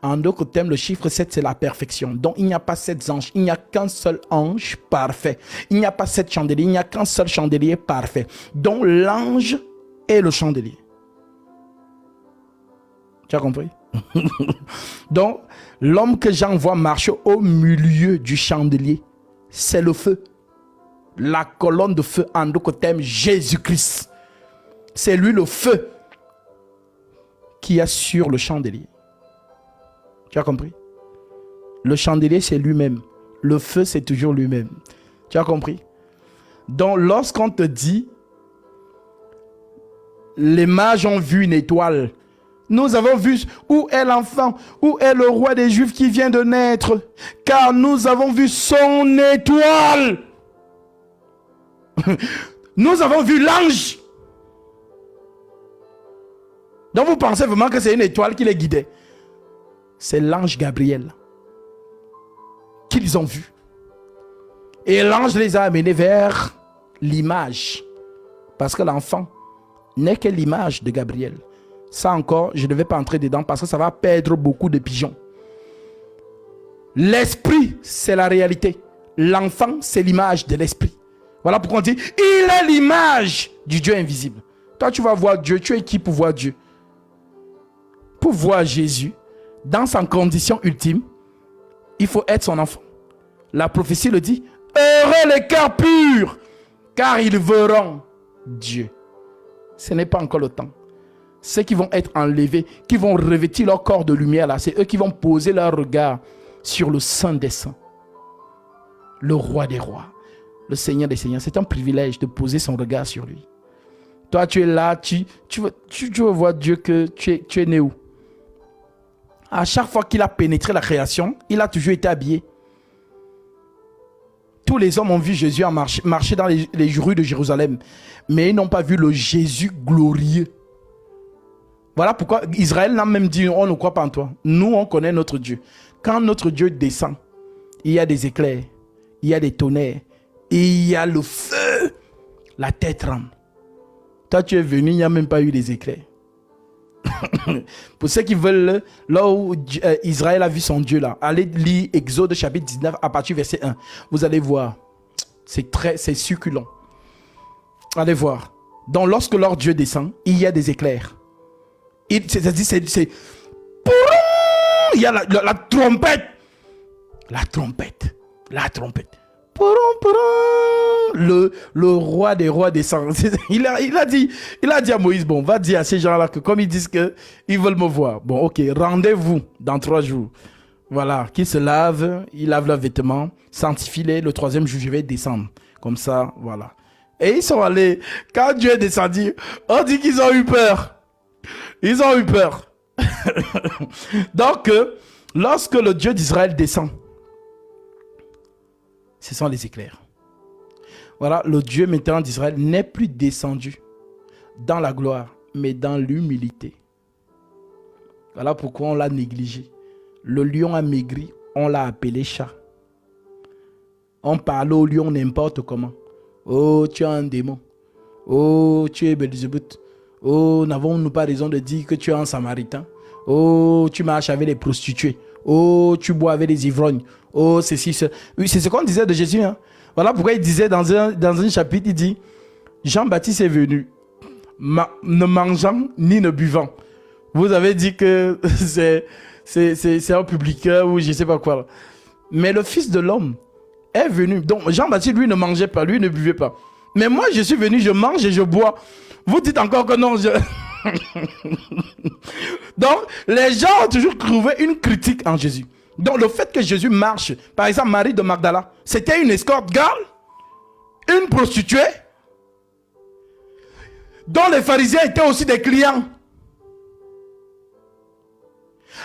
En d'autres termes, le chiffre 7, c'est la perfection. Donc, il n'y a pas 7 anges. Il n'y a qu'un seul ange parfait. Il n'y a pas 7 chandeliers. Il n'y a qu'un seul chandelier parfait. Donc, l'ange est le chandelier. Tu as compris? Donc, l'homme que j'envoie marcher au milieu du chandelier, c'est le feu. La colonne de feu, en d'autres termes, Jésus-Christ. C'est lui le feu qui est sur le chandelier. Tu as compris? Le chandelier, c'est lui-même. Le feu, c'est toujours lui-même. Tu as compris? Donc, lorsqu'on te dit, les mages ont vu une étoile, nous avons vu où est l'enfant, où est le roi des Juifs qui vient de naître, car nous avons vu son étoile. Nous avons vu l'ange. Donc vous pensez vraiment que c'est une étoile qui les guidait? C'est l'ange Gabriel qu'ils ont vu. Et l'ange les a amenés vers l'image. Parce que l'enfant n'est que l'image de Gabriel. Ça encore, je ne vais pas entrer dedans parce que ça va perdre beaucoup de pigeons. L'esprit, c'est la réalité. L'enfant, c'est l'image de l'esprit. Voilà pourquoi on dit, il est l'image du Dieu invisible. Toi, tu vas voir Dieu. Tu es qui pour voir Dieu? Pour voir Jésus, dans sa condition ultime, il faut être son enfant. La prophétie le dit, heureux les cœurs purs, car ils verront Dieu. Ce n'est pas encore le temps. Ceux qui vont être enlevés, qui vont revêtir leur corps de lumière, là, c'est eux qui vont poser leur regard sur le Saint des Saints, le Roi des Rois, le Seigneur des Seigneurs. C'est un privilège de poser son regard sur lui. Toi, tu es là, tu veux voir Dieu, que tu es né où? À chaque fois qu'il a pénétré la création, il a toujours été habillé. Tous les hommes ont vu Jésus marcher dans les rues de Jérusalem, mais ils n'ont pas vu le Jésus glorieux. Voilà pourquoi Israël n'a même dit, on ne croit pas en toi. Nous, on connaît notre Dieu. Quand notre Dieu descend, il y a des éclairs, il y a des tonnerres, et il y a le feu. La tête tremble. Toi, tu es venu, il n'y a même pas eu des éclairs. Pour ceux qui veulent, là où Israël a vu son Dieu, là, allez lire Exode chapitre 19 à partir du verset 1. Vous allez voir. C'est succulent. Allez voir. Donc, lorsque leur Dieu descend, il y a des éclairs. C'est il y a la trompette. La trompette. Le roi des rois descend. Il a dit à Moïse, bon, va dire à ces gens-là que comme ils disent qu'ils veulent me voir. Bon, ok, rendez-vous dans 3 jours. Voilà, qu'ils se lavent, ils lavent leurs vêtements, sanctifient-les. Le 3e jour, je vais descendre. Comme ça, voilà. Et ils sont allés. Quand Dieu est descendu, on dit qu'ils ont eu peur. Ils ont eu peur. Donc, lorsque le Dieu d'Israël descend, ce sont les éclairs. Voilà, le Dieu maintenant d'Israël n'est plus descendu dans la gloire, mais dans l'humilité. Voilà pourquoi on l'a négligé. Le lion a maigri, on l'a appelé chat. On parle au lion n'importe comment. Oh, tu es un démon. Oh, tu es Belzébuth. Oh, n'avons-nous pas raison de dire que tu es un samaritain? Oh, tu marches avec les prostituées. Oh, tu bois avec les ivrognes. Oh, ceci, cela. Oui, c'est ce qu'on disait de Jésus. Hein? Voilà pourquoi il disait dans un chapitre, il dit, Jean-Baptiste est venu, ne mangeant ni ne buvant. Vous avez dit que c'est un publicain ou je ne sais pas quoi. Mais le Fils de l'homme est venu. Donc Jean-Baptiste, lui, ne mangeait pas, lui ne buvait pas. Mais moi, je suis venu, je mange et je bois. Vous dites encore que non. Donc, les gens ont toujours trouvé une critique en Jésus. Donc, le fait que Jésus marche, par exemple, Marie de Magdala, c'était une escorte girl, une prostituée, dont les pharisiens étaient aussi des clients.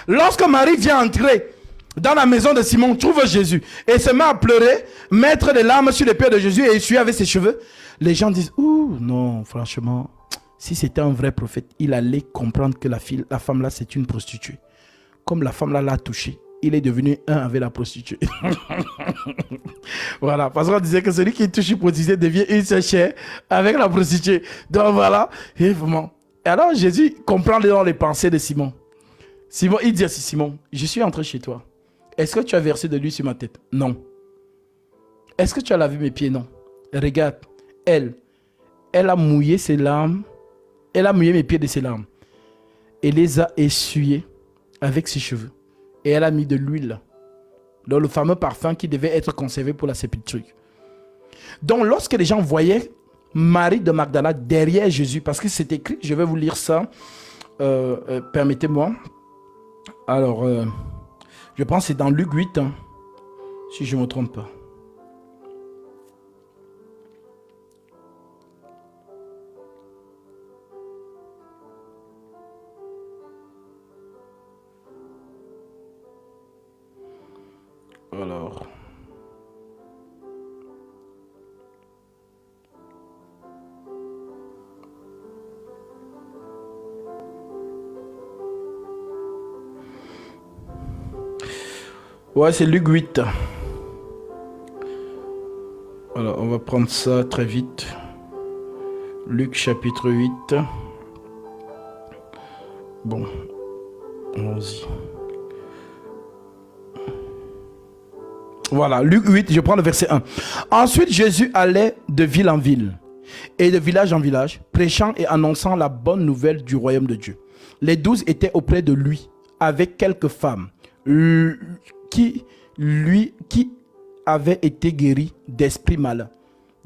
Lorsque Marie vient entrer dans la maison de Simon, trouve Jésus et se met à pleurer, mettre des larmes sur les pieds de Jésus et essuyer avec ses cheveux, les gens disent, ouh, non, franchement, si c'était un vrai prophète, il allait comprendre que la femme là, c'est une prostituée. Comme la femme là l'a touché, il est devenu un avec la prostituée. Voilà, parce qu'on disait que celui qui touche une prostituée devient une seule chair avec la prostituée. Donc voilà, et vraiment. Et alors Jésus comprend dans les pensées de Simon. Simon, il dit à Simon, je suis entré chez toi. Est-ce que tu as versé de l'huile sur ma tête? Non. Est-ce que tu as lavé mes pieds? Non. Regarde, elle a mouillé ses larmes, elle a mouillé mes pieds de ses larmes et les a essuyés avec ses cheveux. Et elle a mis de l'huile dans le fameux parfum qui devait être conservé pour la sépulture. Donc, lorsque les gens voyaient Marie de Magdala derrière Jésus, parce que c'est écrit, je vais vous lire ça, permettez-moi. Alors, je pense que c'est dans Luc 8, hein, si je ne me trompe pas. Alors... Ouais, c'est Luc 8. Alors, on va prendre ça très vite. Luc chapitre 8. Bon, allons-y. Voilà, Luc 8, je prends le verset 1. Ensuite, Jésus allait de ville en ville et de village en village, prêchant et annonçant la bonne nouvelle du royaume de Dieu. Les 12 étaient auprès de lui, avec quelques femmes, qui avaient été guéries d'esprits malins,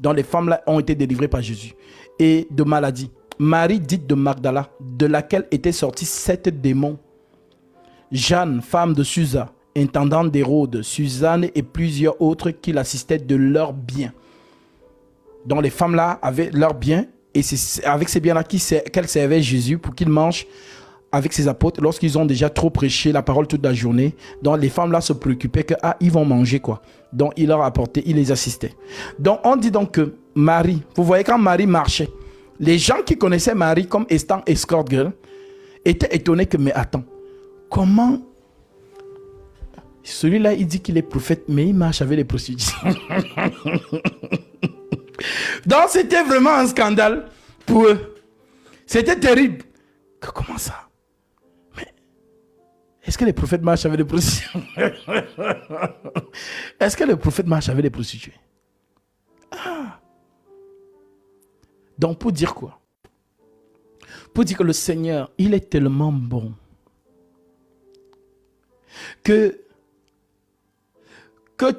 dont les femmes-là ont été délivrées par Jésus, et de maladies. Marie, dite de Magdala, de laquelle étaient sortis 7 démons. Jeanne, femme de Susa, intendante d'Hérode, Suzanne et plusieurs autres qui l'assistaient de leurs biens. Donc les femmes-là avaient leurs biens et c'est avec ces biens-là qu'elles servaient Jésus pour qu'il mange avec ses apôtres lorsqu'ils ont déjà trop prêché la parole toute la journée. Donc les femmes-là se préoccupaient que ils vont manger quoi. Donc il leur apportait, il les assistait. Donc on dit donc que Marie, vous voyez quand Marie marchait, les gens qui connaissaient Marie comme étant escort girl étaient étonnés que mais attends, comment... Celui-là, il dit qu'il est prophète, mais il marche avec les prostituées. Donc, c'était vraiment un scandale pour eux. C'était terrible. Comment ça? Mais est-ce que les prophètes marchent avec les prostituées? Est-ce que les prophètes marchent avec les prostituées? Ah. Donc, pour dire quoi? Pour dire que le Seigneur, il est tellement bon que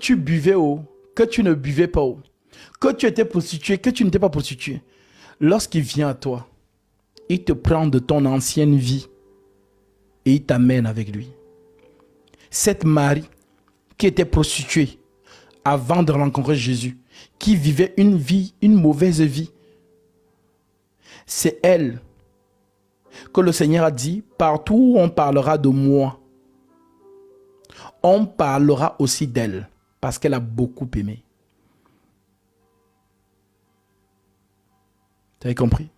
tu buvais ou que tu ne buvais pas ou que tu étais prostitué, que tu n'étais pas prostitué, lorsqu'il vient à toi, il te prend de ton ancienne vie et il t'amène avec lui. Cette Marie qui était prostituée avant de rencontrer Jésus, qui vivait une mauvaise vie, c'est elle que le Seigneur a dit, partout où on parlera de moi, on parlera aussi d'elle parce qu'elle a beaucoup aimé. Tu avez compris?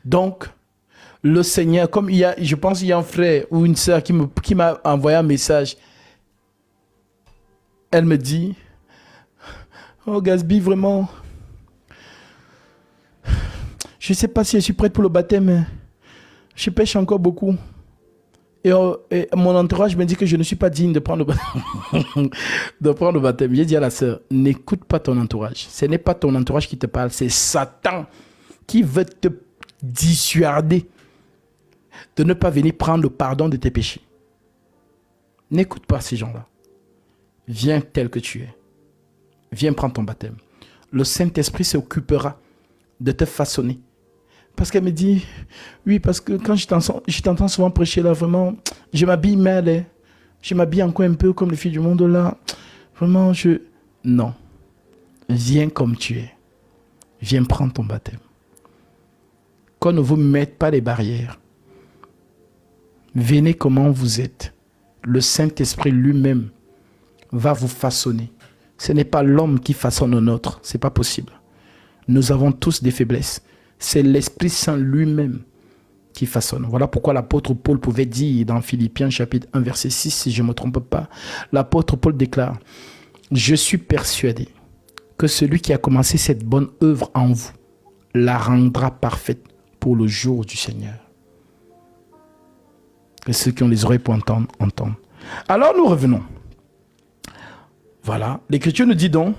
Donc, le Seigneur, comme je pense qu'il y a un frère ou une sœur qui m'a envoyé un message. Elle me dit, oh Gasby, vraiment, je ne sais pas si je suis prête pour le baptême, mais je pêche encore beaucoup. Et mon entourage me dit que je ne suis pas digne de prendre le baptême. J'ai dit à la sœur, n'écoute pas ton entourage. Ce n'est pas ton entourage qui te parle, c'est Satan qui veut te dissuader de ne pas venir prendre le pardon de tes péchés. N'écoute pas ces gens-là. Viens tel que tu es. Viens prendre ton baptême. Le Saint-Esprit s'occupera de te façonner. Parce qu'elle me dit, oui, parce que quand je t'entends souvent prêcher là, vraiment, je m'habille mal. Hein. Je m'habille encore un peu comme les filles du monde là. Vraiment, non. Viens comme tu es. Viens prendre ton baptême. Qu'on ne vous mette pas des barrières. Venez comment vous êtes. Le Saint-Esprit lui-même va vous façonner. Ce n'est pas l'homme qui façonne un autre. Ce n'est pas possible. Nous avons tous des faiblesses. C'est l'Esprit Saint lui-même qui façonne. Voilà pourquoi l'apôtre Paul pouvait dire dans Philippiens chapitre 1 verset 6, si je ne me trompe pas, l'apôtre Paul déclare: je suis persuadé que celui qui a commencé cette bonne œuvre en vous la rendra parfaite pour le jour du Seigneur. Que ceux qui ont les oreilles pour entendre, entendent. Alors nous revenons. Voilà, l'Écriture nous dit donc,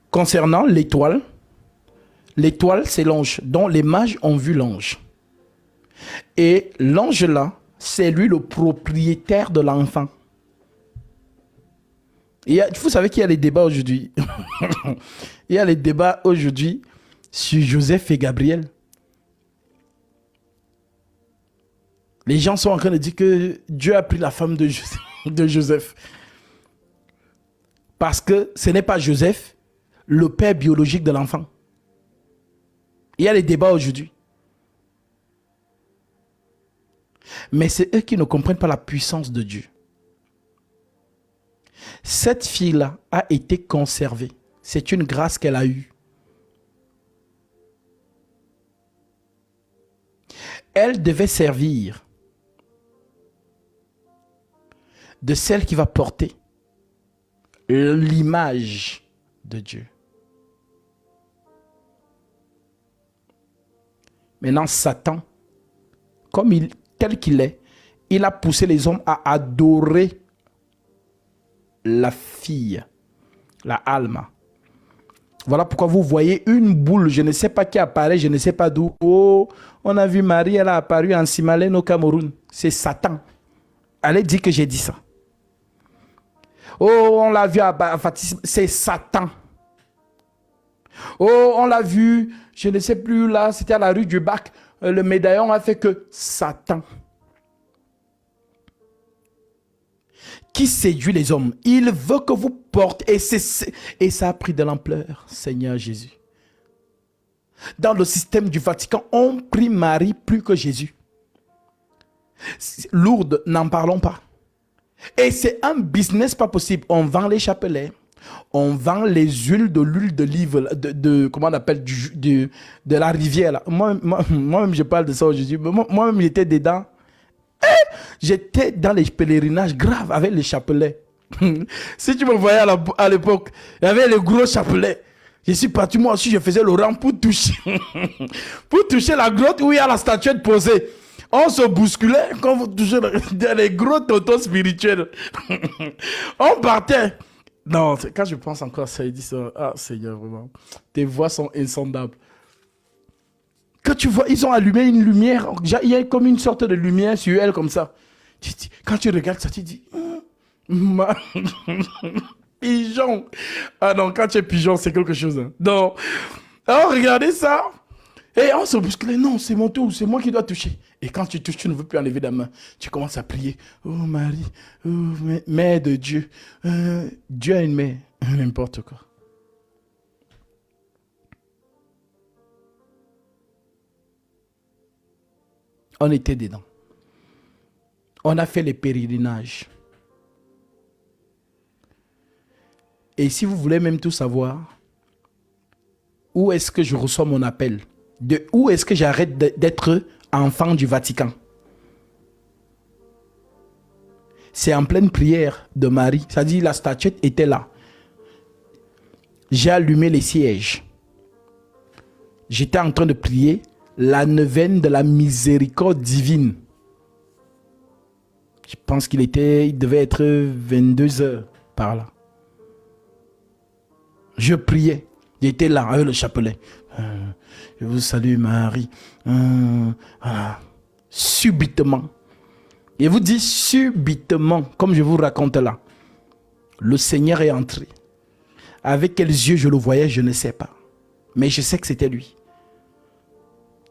concernant l'étoile, l'étoile c'est l'ange, dont les mages ont vu l'ange. Et l'ange là, c'est lui le propriétaire de l'enfant. Vous savez qu'il y a les débats aujourd'hui. Il y a les débats aujourd'hui sur Joseph et Gabriel. Les gens sont en train de dire que Dieu a pris la femme de Joseph. Parce que ce n'est pas Joseph, le père biologique de l'enfant. Il y a les débats aujourd'hui. Mais c'est eux qui ne comprennent pas la puissance de Dieu. Cette fille-là a été conservée. C'est une grâce qu'elle a eue. Elle devait servir de celle qui va porter l'image de Dieu. Maintenant, Satan, tel qu'il est, il a poussé les hommes à adorer la fille, la Alma. Voilà pourquoi vous voyez une boule, je ne sais pas qui apparaît, je ne sais pas d'où. Oh, on a vu Marie, elle a apparu en Simalène au Cameroun. C'est Satan. Allez dire que j'ai dit ça. Oh, on l'a vu à Fatima, c'est Satan. Oh, on l'a vu, je ne sais plus là, c'était à la rue du Bac. Le médaillon a fait que Satan. Qui séduit les hommes? Il veut que vous portez, et ça a pris de l'ampleur, Seigneur Jésus. Dans le système du Vatican, on prie Marie plus que Jésus. Lourdes, n'en parlons pas. Et c'est un business pas possible. On vend les chapelets, on vend les huiles d'olive, comment on appelle, de la rivière. Là. Moi-même, je parle de ça aujourd'hui. Moi-même, j'étais dedans. J'étais dans les pèlerinages graves avec les chapelets. Si tu me voyais à l'époque, il y avait les gros chapelets. Je suis parti, moi aussi, je faisais le rang pour toucher. Pour toucher la grotte où il y a la statuette posée. On se bousculait quand vous touchez les gros totos spirituels. On partait. Non, quand je pense encore ça, il dit ça. Ah, Seigneur, vraiment. Tes voix sont insondables. Que tu vois, ils ont allumé une lumière. Il y a comme une sorte de lumière sur elle, comme ça. Quand tu regardes ça, tu dis... Pigeon. Ah non, quand tu es pigeon, c'est quelque chose. Hein. Donc, alors regardez ça. Et on se bousculait. Non, c'est mon tour, c'est moi qui dois toucher. Et quand tu touches, tu ne veux plus enlever la main. Tu commences à prier. Oh Marie, oh mère de Dieu. Dieu a une mère. N'importe quoi. On était dedans. On a fait les pèlerinages. Et si vous voulez même tout savoir, où est-ce que je reçois mon appel? De où est-ce que j'arrête d'être enfant du Vatican? C'est en pleine prière de Marie. C'est-à-dire la statuette était là. J'ai allumé les sièges. J'étais en train de prier la neuvaine de la miséricorde divine. Je pense il devait être 22 heures par là. Je priais. J'étais là avec le chapelet. Je vous salue Marie. Voilà. Subitement. Et vous dit subitement, comme je vous raconte là, le Seigneur est entré. Avec quels yeux je le voyais, je ne sais pas. Mais je sais que c'était lui.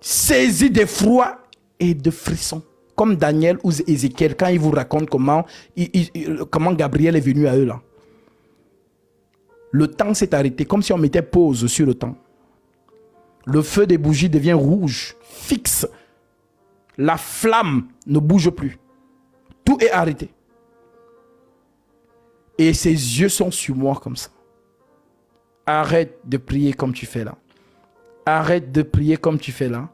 Saisi d'effroi et de frissons. Comme Daniel ou Ézéchiel, quand ils vous racontent comment Gabriel est venu à eux là. Le temps s'est arrêté, comme si on mettait pause sur le temps. Le feu des bougies devient rouge, fixe. La flamme ne bouge plus. Tout est arrêté. Et ses yeux sont sur moi comme ça. Arrête de prier comme tu fais là. Arrête de prier comme tu fais là.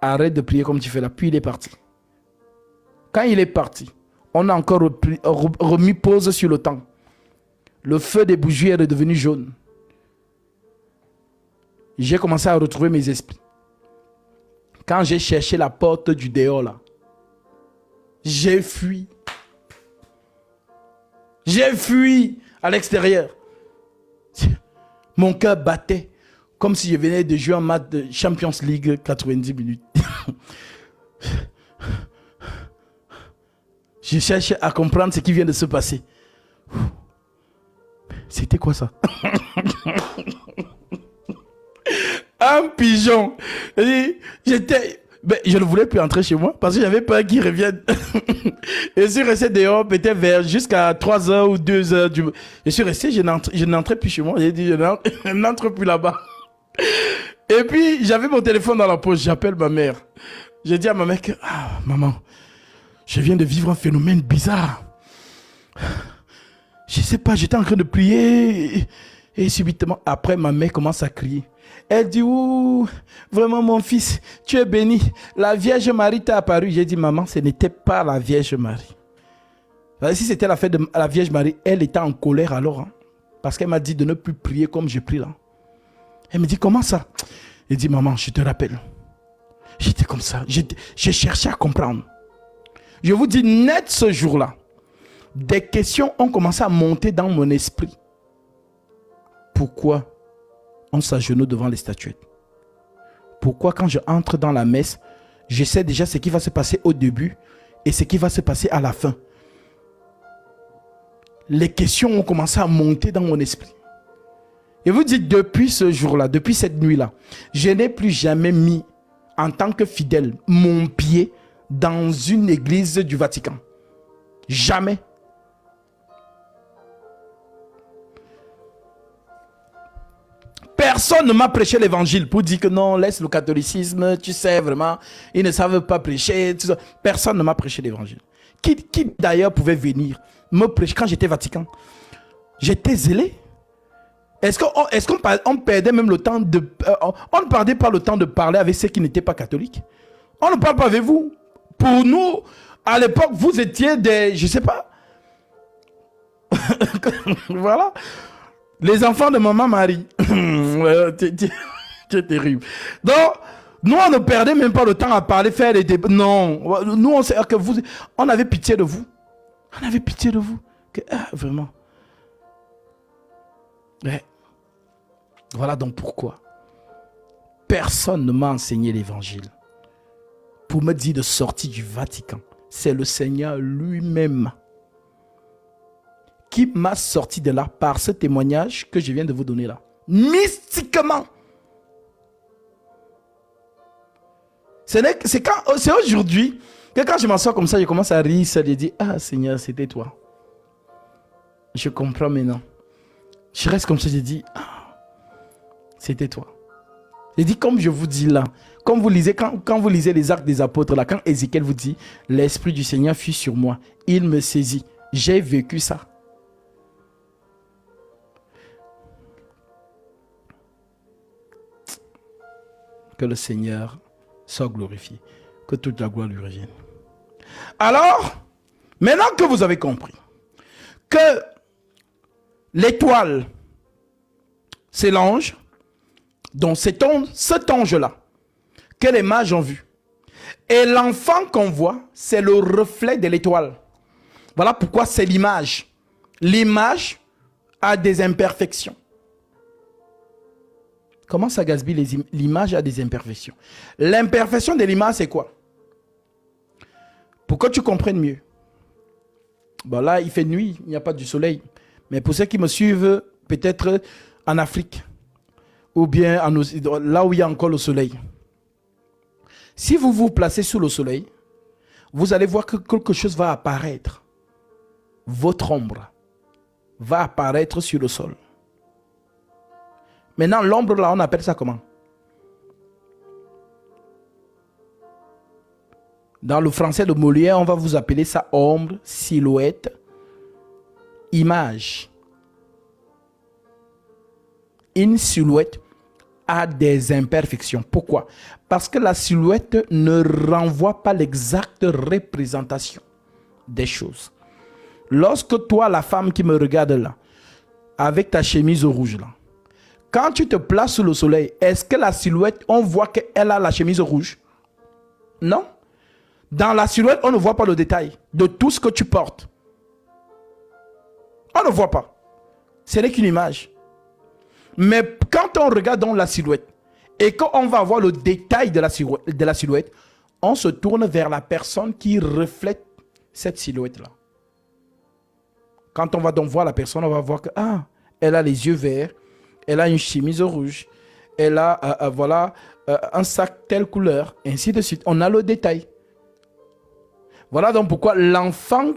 Arrête de prier comme tu fais là. Puis il est parti. Quand il est parti, on a encore remis pause sur le temps. Le feu des bougies est redevenu jaune. J'ai commencé à retrouver mes esprits. Quand j'ai cherché la porte du dehors là, j'ai fui. J'ai fui à l'extérieur. Mon cœur battait comme si je venais de jouer un match de Champions League 90 minutes. Je cherche à comprendre ce qui vient de se passer. C'était quoi ça? Un pigeon. J'étais... je ne voulais plus entrer chez moi parce que j'avais peur qu'il revienne. Et je suis resté dehors peut-être jusqu'à 3h ou 2h. Je suis resté, je n'entrais plus chez moi. J'ai dit, je n'entre plus là-bas. Et puis, j'avais mon téléphone dans la poche. J'appelle ma mère. J'ai dit à ma mère que, maman, je viens de vivre un phénomène bizarre. Je ne sais pas, j'étais en train de prier. Et subitement, après, ma mère commence à crier. Elle dit, ouh, vraiment mon fils, tu es béni. La Vierge Marie t'a apparu. J'ai dit, maman, ce n'était pas la Vierge Marie. Si c'était la fête de la Vierge Marie, elle était en colère alors. Hein, parce qu'elle m'a dit de ne plus prier comme je prie là. Elle me dit, comment ça? Elle dit, maman, je te rappelle. J'étais comme ça. J'ai cherché à comprendre. Je vous dis net ce jour-là. Des questions ont commencé à monter dans mon esprit. Pourquoi on s'agenouille devant les statuettes? Pourquoi quand je entre dans la messe, je sais déjà ce qui va se passer au début et ce qui va se passer à la fin? Les questions ont commencé à monter dans mon esprit. Et vous dites, depuis ce jour-là, depuis cette nuit-là, je n'ai plus jamais mis, en tant que fidèle, mon pied dans une église du Vatican. Jamais. Personne ne m'a prêché l'évangile pour dire que non, laisse le catholicisme, tu sais vraiment, ils ne savent pas prêcher. Tout ça. Personne ne m'a prêché l'évangile. Qui d'ailleurs pouvait venir me prêcher quand j'étais Vatican? J'étais zélé. Est-ce qu'on perdait même le temps de... on ne perdait pas le temps de parler avec ceux qui n'étaient pas catholiques? On ne parle pas avec vous. Pour nous, à l'époque, vous étiez des... Je ne sais pas. Voilà. Les enfants de maman Marie. C'est terrible. Donc, nous, on ne perdait même pas le temps à parler, faire des débats. Non. Nous, on sait que vous... On avait pitié de vous. On avait pitié de vous. Vraiment. Ouais. Voilà donc pourquoi personne ne m'a enseigné l'évangile pour me dire de sortir du Vatican. C'est le Seigneur lui-même qui m'a sorti de là par ce témoignage que je viens de vous donner là. Mystiquement. C'est aujourd'hui que quand je m'assois comme ça, je commence à rire, je dis, ah Seigneur, c'était toi. Je comprends maintenant. Je reste comme ça, je dis, ah, c'était toi. Je dis, comme je vous dis là, comme vous lisez, quand vous lisez les Actes des Apôtres là, quand Ézéchiel vous dit, l'Esprit du Seigneur fut sur moi, il me saisit. J'ai vécu ça. Que le Seigneur soit glorifié. Que toute la gloire lui revienne. Alors, maintenant que vous avez compris que l'étoile, c'est l'ange, donc cet ange-là, que les mages ont vu. Et l'enfant qu'on voit, c'est le reflet de l'étoile. Voilà pourquoi c'est l'image. L'image a des imperfections. Comment ça gaspille l'image a des imperfections? L'imperfection de l'image, c'est quoi? Pour que tu comprennes mieux. Bon, là, il fait nuit, il n'y a pas du soleil. Mais pour ceux qui me suivent, peut-être en Afrique, ou bien là où il y a encore le soleil. Si vous vous placez sous le soleil, vous allez voir que quelque chose va apparaître. Votre ombre va apparaître sur le sol. Maintenant, l'ombre là, on appelle ça comment? Dans le français de Molière, on va vous appeler ça ombre, silhouette, image. Une silhouette a des imperfections. Pourquoi? Parce que la silhouette ne renvoie pas l'exacte représentation des choses. Lorsque toi, la femme qui me regarde là, avec ta chemise rouge là, quand tu te places sous le soleil, est-ce que la silhouette, on voit qu'elle a la chemise rouge? Non. Dans la silhouette, on ne voit pas le détail de tout ce que tu portes. On ne voit pas. Ce n'est qu'une image. Mais quand on regarde dans la silhouette et qu'on va voir le détail de la silhouette, on se tourne vers la personne qui reflète cette silhouette-là. Quand on va donc voir la personne, on va voir que elle a les yeux verts, elle a une chemise rouge, elle a un sac telle couleur, ainsi de suite. On a le détail. Voilà donc pourquoi l'enfant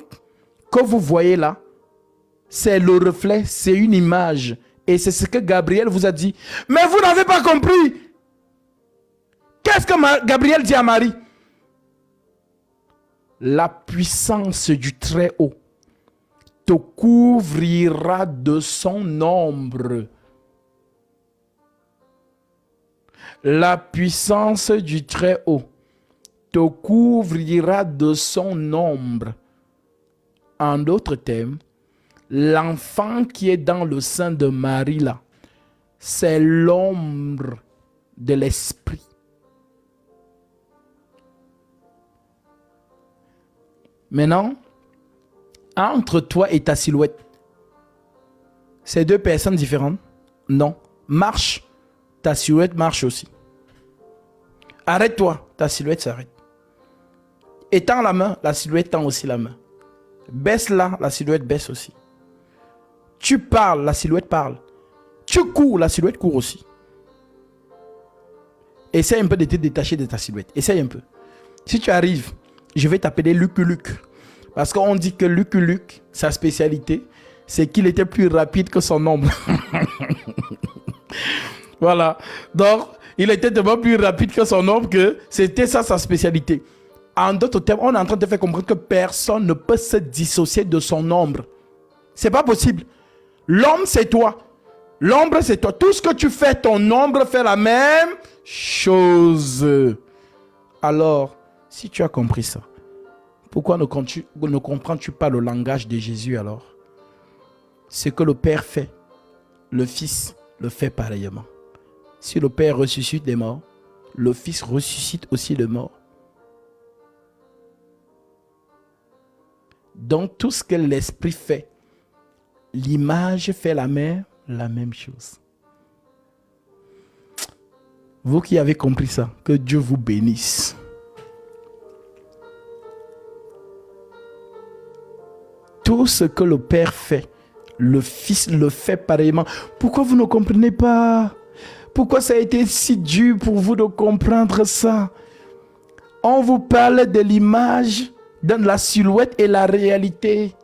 que vous voyez là, c'est le reflet, c'est une image. Et c'est ce que Gabriel vous a dit. Mais vous n'avez pas compris. Qu'est-ce que Gabriel dit à Marie? La puissance du Très-Haut te couvrira de son ombre. La puissance du Très-Haut te couvrira de son ombre. En d'autres termes, l'enfant qui est dans le sein de Marie là, c'est l'ombre de l'esprit. Maintenant, entre toi et ta silhouette, c'est deux personnes différentes? Non. Marche, ta silhouette marche aussi. Arrête-toi, ta silhouette s'arrête. Étends la main, la silhouette tend aussi la main. Baisse-la, la silhouette baisse aussi. Tu parles, la silhouette parle. Tu cours, la silhouette court aussi. Essaye un peu de te détacher de ta silhouette. Essaye un peu. Si tu arrives, je vais t'appeler Lucky Luke. Parce qu'on dit que Lucky Luke, sa spécialité, c'est qu'il était plus rapide que son ombre. Voilà. Donc, il était tellement plus rapide que son ombre que c'était ça sa spécialité. En d'autres termes, on est en train de te faire comprendre que personne ne peut se dissocier de son ombre. C'est pas possible. L'ombre, c'est toi. L'ombre, c'est toi. Tout ce que tu fais, ton ombre fait la même chose. Alors, si tu as compris ça, pourquoi ne comprends-tu pas le langage de Jésus alors? Ce que le Père fait, le Fils le fait pareillement. Si le Père ressuscite les morts, le Fils ressuscite aussi les morts. Donc tout ce que l'Esprit fait, l'image fait la même chose. Vous qui avez compris ça, que Dieu vous bénisse. Tout ce que le Père fait, le Fils le fait pareillement. Pourquoi vous ne comprenez pas? Pourquoi ça a été si dur pour vous de comprendre ça? On vous parle de l'image, de la silhouette et la réalité.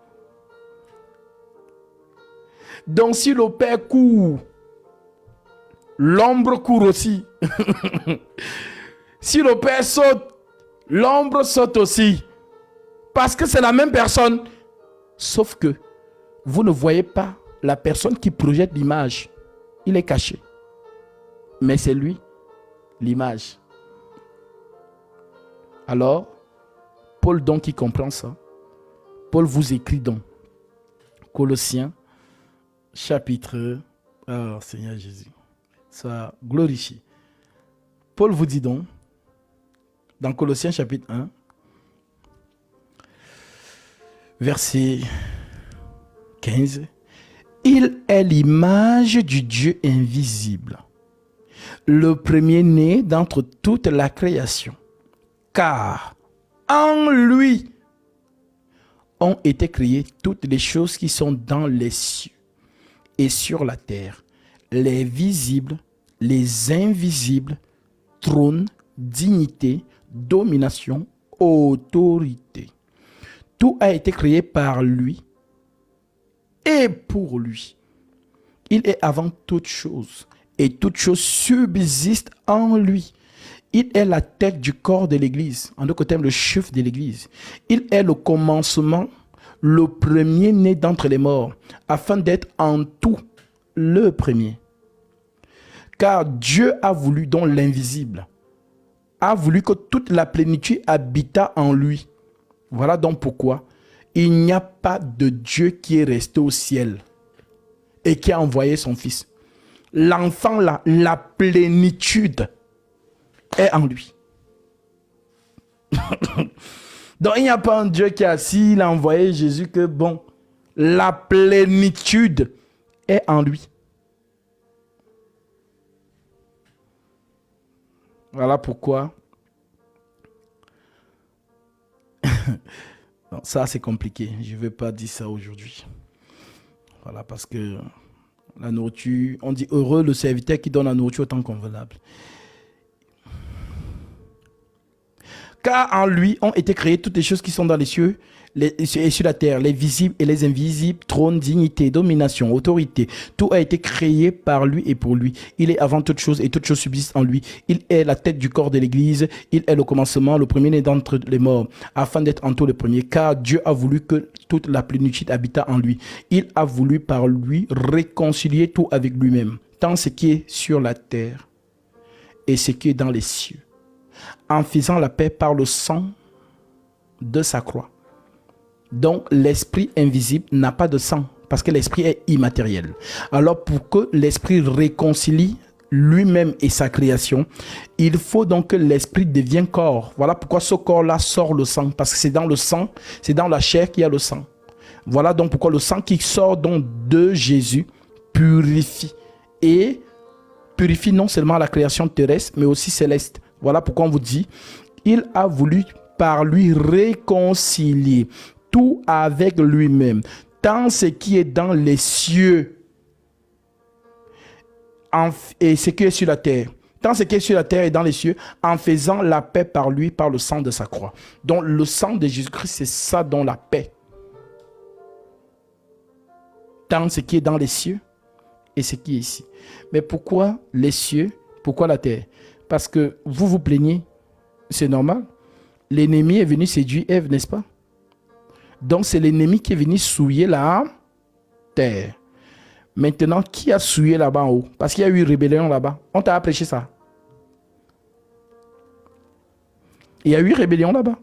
Donc si le Père court, l'ombre court aussi. Si le Père saute, l'ombre saute aussi. Parce que c'est la même personne. Sauf que vous ne voyez pas la personne qui projette l'image. Il est caché. Mais c'est lui, l'image. Alors, Paul donc qui comprend ça, Paul vous écrit donc Colossiens chapitre, oh Seigneur Jésus, soit glorifié. Paul vous dit donc, dans Colossiens chapitre 1, verset 15, il est l'image du Dieu invisible, le premier-né d'entre toute la création, car en lui ont été créées toutes les choses qui sont dans les cieux et sur la terre, les visibles, les invisibles, trône, dignité, domination, autorité. Tout a été créé par lui et pour lui. Il est avant toute chose et toute chose subsiste en lui. Il est la tête du corps de l'Église. En d'autres termes, le chef de l'Église. Il est le commencement, le premier-né d'entre les morts, afin d'être en tout le premier. Car Dieu a voulu, dans l'invisible, a voulu que toute la plénitude habitât en lui. Voilà donc pourquoi il n'y a pas de Dieu qui est resté au ciel et qui a envoyé son Fils. L'enfant là, la plénitude est en lui. Donc il n'y a pas un Dieu qui est assis, il a envoyé Jésus que bon, la plénitude est en lui. Voilà pourquoi. Non, ça c'est compliqué. Je ne vais pas dire ça aujourd'hui. Voilà, parce que la nourriture, on dit heureux le serviteur qui donne la nourriture au temps convenable. Car en lui ont été créées toutes les choses qui sont dans les cieux et sur la terre, les visibles et les invisibles, trône, dignité, domination, autorité. Tout a été créé par lui et pour lui. Il est avant toute chose et toute chose subsiste en lui. Il est la tête du corps de l'Église. Il est le commencement, le premier-né d'entre les morts, afin d'être en tout le premier. Car Dieu a voulu que toute la plénitude habitât en lui. Il a voulu par lui réconcilier tout avec lui-même, tant ce qui est sur la terre et ce qui est dans les cieux, en faisant la paix par le sang de sa croix. Donc l'esprit invisible n'a pas de sang parce que l'esprit est immatériel. Alors pour que l'esprit réconcilie lui-même et sa création, il faut donc que l'esprit devienne corps. Voilà pourquoi ce corps-là sort le sang, parce que c'est dans le sang, c'est dans la chair qu'il y a le sang. Voilà donc pourquoi le sang qui sort donc de Jésus purifie, et purifie non seulement la création terrestre mais aussi céleste. Voilà pourquoi on vous dit, il a voulu par lui réconcilier tout avec lui-même, tant ce qui est dans les cieux et ce qui est sur la terre. Tant ce qui est sur la terre et dans les cieux, en faisant la paix par lui, par le sang de sa croix. Donc le sang de Jésus-Christ, c'est ça dans la paix. Tant ce qui est dans les cieux et ce qui est ici. Mais pourquoi les cieux? Pourquoi la terre? Parce que vous vous plaignez, c'est normal. L'ennemi est venu séduire Ève, n'est-ce pas? Donc c'est l'ennemi qui est venu souiller la terre. Maintenant, qui a souillé là-bas en haut? Parce qu'il y a eu rébellion là-bas. On t'a prêché ça. Il y a eu rébellion là-bas.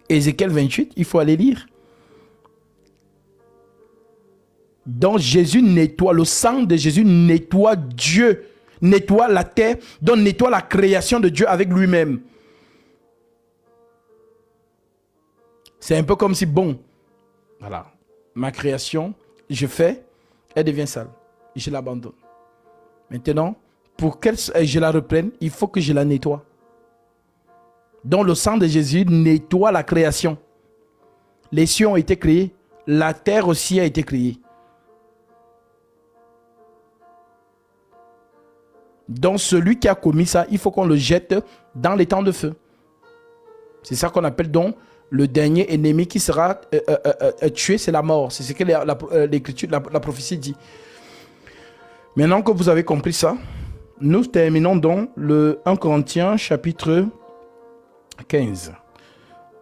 Ézéchiel 28, il faut aller lire. Donc Jésus nettoie, le sang de Jésus nettoie Dieu, nettoie la terre, donc nettoie la création de Dieu avec lui-même. C'est un peu comme si, bon, voilà, ma création, je fais, elle devient sale, je l'abandonne. Maintenant, pour que je la reprenne, il faut que je la nettoie. Donc le sang de Jésus nettoie la création. Les cieux ont été créés, la terre aussi a été créée. Donc celui qui a commis ça, il faut qu'on le jette dans les temps de feu. C'est ça qu'on appelle donc le dernier ennemi qui sera tué, c'est la mort. C'est ce que l'écriture, la prophétie dit. Maintenant que vous avez compris ça, nous terminons donc le 1 Corinthiens chapitre 15.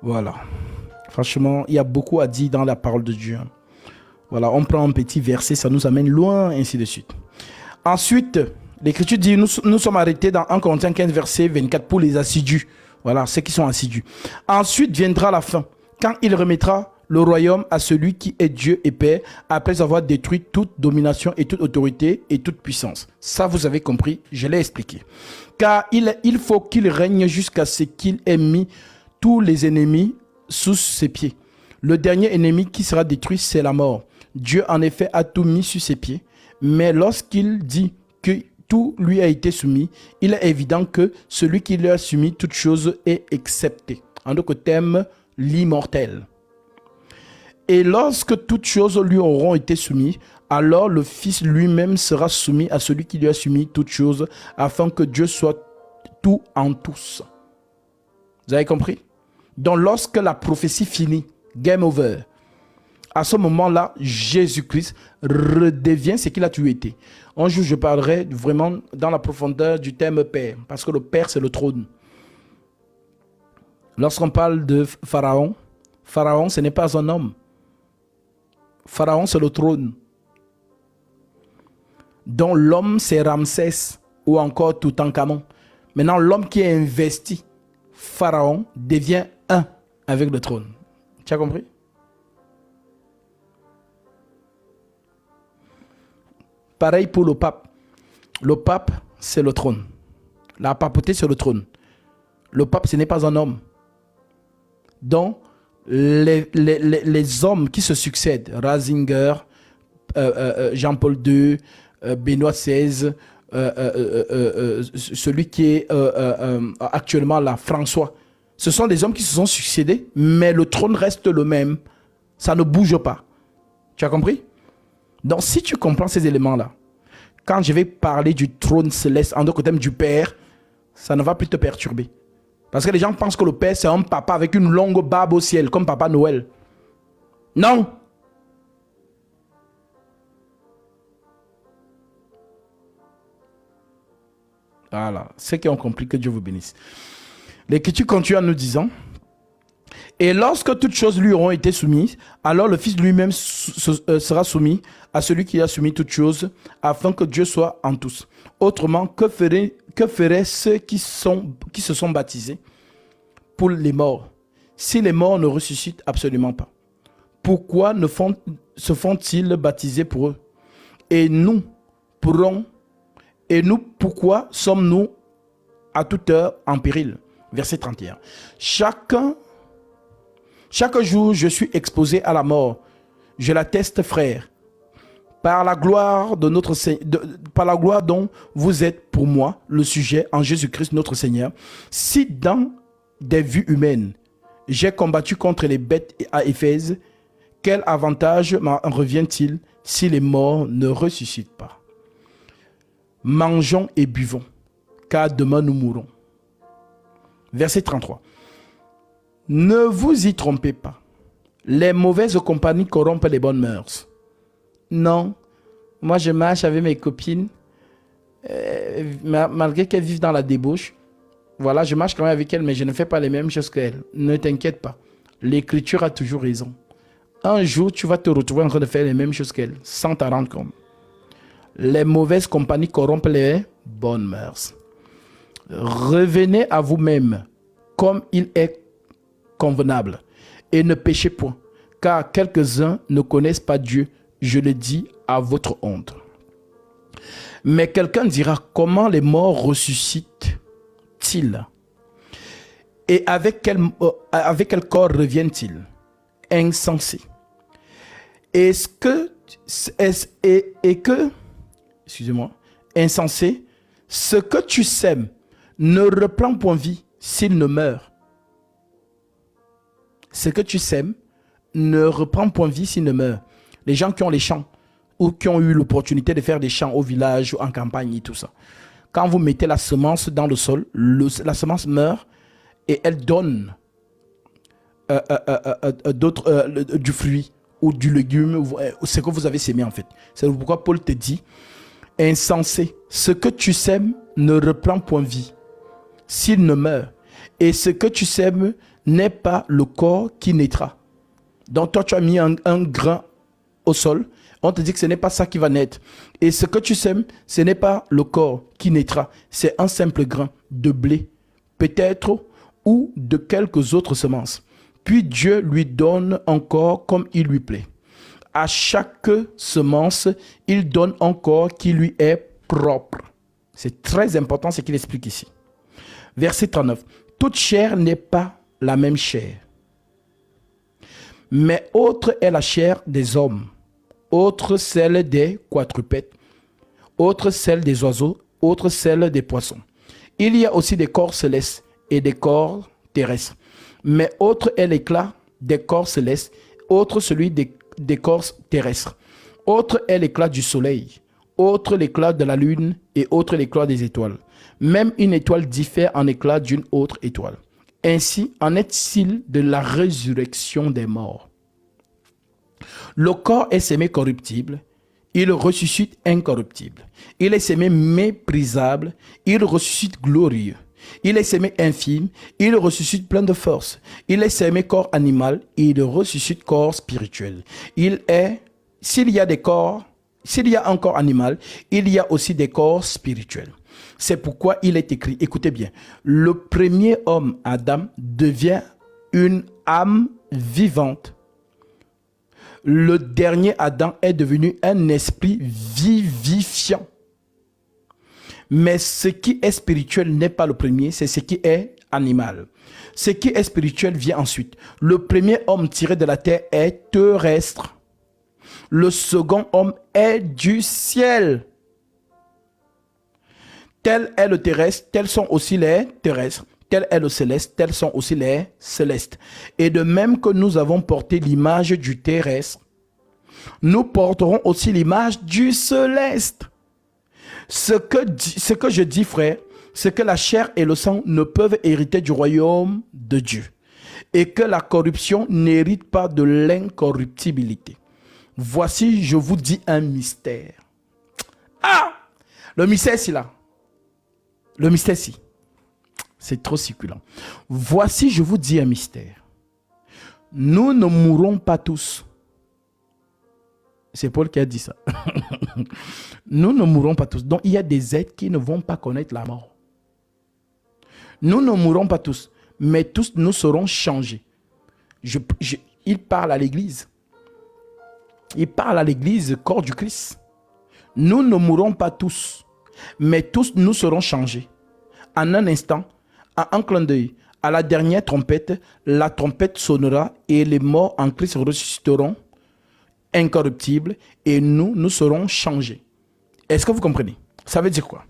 Voilà. Franchement, il y a beaucoup à dire dans la parole de Dieu. Voilà, on prend un petit verset, ça nous amène loin, ainsi de suite. Ensuite, l'écriture dit, nous sommes arrêtés dans 1 Corinthiens 15, verset 24 pour les assidus. Voilà, ceux qui sont assidus. Ensuite viendra la fin, quand il remettra le royaume à celui qui est Dieu et Père, après avoir détruit toute domination et toute autorité et toute puissance. Ça, vous avez compris, je l'ai expliqué. Car il faut qu'il règne jusqu'à ce qu'il ait mis tous les ennemis sous ses pieds. Le dernier ennemi qui sera détruit, c'est la mort. Dieu, en effet, a tout mis sur ses pieds. Mais lorsqu'il dit que tout lui a été soumis, il est évident que celui qui lui a soumis toute chose est excepté. En d'autres termes, l'immortel. Et lorsque toutes choses lui auront été soumises, alors le Fils lui-même sera soumis à celui qui lui a soumis toutes choses, afin que Dieu soit tout en tous. Vous avez compris? Donc lorsque la prophétie finit, game over, À ce moment-là, Jésus-Christ redevient ce qu'il a toujours été. Un jour, je parlerai vraiment dans la profondeur du terme Père, parce que le Père, c'est le trône. Lorsqu'on parle de Pharaon, Pharaon, ce n'est pas un homme. Pharaon, c'est le trône. Donc l'homme, c'est Ramsès ou encore Toutankhamon. Maintenant, l'homme qui est investi, Pharaon, devient un avec le trône. Tu as compris? Pareil pour le pape. Le pape, c'est le trône. La papauté, c'est le trône. Le pape, ce n'est pas un homme. Donc, les hommes qui se succèdent, Ratzinger, Jean-Paul II, Benoît XVI, celui qui est actuellement là, François, ce sont des hommes qui se sont succédés, mais le trône reste le même. Ça ne bouge pas. Tu as compris? Donc, si tu comprends ces éléments-là, quand je vais parler du trône céleste, en d'autres termes du Père, ça ne va plus te perturber. Parce que les gens pensent que le Père, c'est un papa avec une longue barbe au ciel, comme Papa Noël. Non! Voilà. Ceux qui ont compris, que Dieu vous bénisse. L'Écriture continue en nous disant: et lorsque toutes choses lui auront été soumises, alors le Fils lui-même sera soumis à celui qui a soumis toutes choses, afin que Dieu soit en tous. Autrement, que feraient ceux qui se sont baptisés pour les morts, si les morts ne ressuscitent absolument pas? Pourquoi se font-ils baptiser pour eux? Et nous, pourquoi sommes-nous à toute heure en péril? Verset 31. Chaque jour, je suis exposé à la mort. Je l'atteste, frère, par la gloire par la gloire dont vous êtes pour moi le sujet en Jésus-Christ notre Seigneur. Si dans des vues humaines, j'ai combattu contre les bêtes à Éphèse, quel avantage m'en revient-il si les morts ne ressuscitent pas? Mangeons et buvons, car demain nous mourrons. Verset 33. Ne vous y trompez pas. Les mauvaises compagnies corrompent les bonnes mœurs. Non, moi je marche avec mes copines, malgré qu'elles vivent dans la débauche. Voilà, je marche quand même avec elles, mais je ne fais pas les mêmes choses qu'elles. Ne t'inquiète pas. L'Écriture a toujours raison. Un jour, tu vas te retrouver en train de faire les mêmes choses qu'elles, sans t'en rendre compte. Les mauvaises compagnies corrompent les bonnes mœurs. Revenez à vous-même comme il est convenable et ne péchez point, car quelques-uns ne connaissent pas Dieu. Je le dis à votre honte. Mais quelqu'un dira: comment les morts ressuscitent-ils? Et avec quel corps reviennent-ils? Insensé. Insensé, ce que tu sèmes ne reprend point vie s'il ne meurt. Ce que tu sèmes ne reprend point vie s'il ne meurt. Les gens qui ont les champs ou qui ont eu l'opportunité de faire des champs au village ou en campagne et tout ça. Quand vous mettez la semence dans le sol, la semence meurt et elle donne du fruit ou du légume, ce que vous avez sémé en fait. C'est pourquoi Paul te dit: insensé, ce que tu sèmes ne reprend point vie s'il ne meurt. Et ce que tu sèmes n'est pas le corps qui naîtra. Donc toi tu as mis un grain au sol, on te dit que ce n'est pas ça qui va naître. Et ce que tu sèmes, ce n'est pas le corps qui naîtra, c'est un simple grain de blé, peut-être, ou de quelques autres semences. Puis Dieu lui donne encore comme il lui plaît. À chaque semence, il donne encore qui lui est propre. C'est très important ce qu'il explique ici. Verset 39. Toute chair n'est pas la même chair. Mais autre est la chair des hommes, autre celle des quadrupèdes, autre celle des oiseaux, autre celle des poissons. Il y a aussi des corps célestes et des corps terrestres. Mais autre est l'éclat des corps célestes, autre celui des corps terrestres. Autre est l'éclat du soleil, autre l'éclat de la lune et autre l'éclat des étoiles. Même une étoile diffère en éclat d'une autre étoile. Ainsi, en est-il de la résurrection des morts? Le corps est semé corruptible, il ressuscite incorruptible. Il est semé méprisable, il ressuscite glorieux. Il est semé infime, il ressuscite plein de force. Il est semé corps animal, il ressuscite corps spirituel. S'il y a un corps animal, il y a aussi des corps spirituels. C'est pourquoi il est écrit, écoutez bien, le premier homme, Adam, devient une âme vivante. Le dernier Adam est devenu un esprit vivifiant. Mais ce qui est spirituel n'est pas le premier, c'est ce qui est animal. Ce qui est spirituel vient ensuite. Le premier homme tiré de la terre est terrestre. Le second homme est du ciel. Tel est le terrestre, tels sont aussi les terrestres. Tel est le céleste, tels sont aussi les célestes. Et de même que nous avons porté l'image du terrestre, nous porterons aussi l'image du céleste. Ce que je dis, frère, c'est que la chair et le sang ne peuvent hériter du royaume de Dieu. Et que la corruption n'hérite pas de l'incorruptibilité. Voici, je vous dis un mystère. Ah! Le mystère, c'est là. Le mystère, si. C'est trop succulent. Voici, je vous dis un mystère. Nous ne mourrons pas tous. C'est Paul qui a dit ça. Nous ne mourrons pas tous. Donc, il y a des êtres qui ne vont pas connaître la mort. Nous ne mourrons pas tous, mais tous nous serons changés. Il parle à l'église. Il parle à l'église, corps du Christ. Nous ne mourrons pas tous, mais tous nous serons changés. En un instant, à un clin d'œil, à la dernière trompette, la trompette sonnera et les morts en Christ ressusciteront incorruptibles et nous serons changés. Est-ce que vous comprenez? Ça veut dire quoi?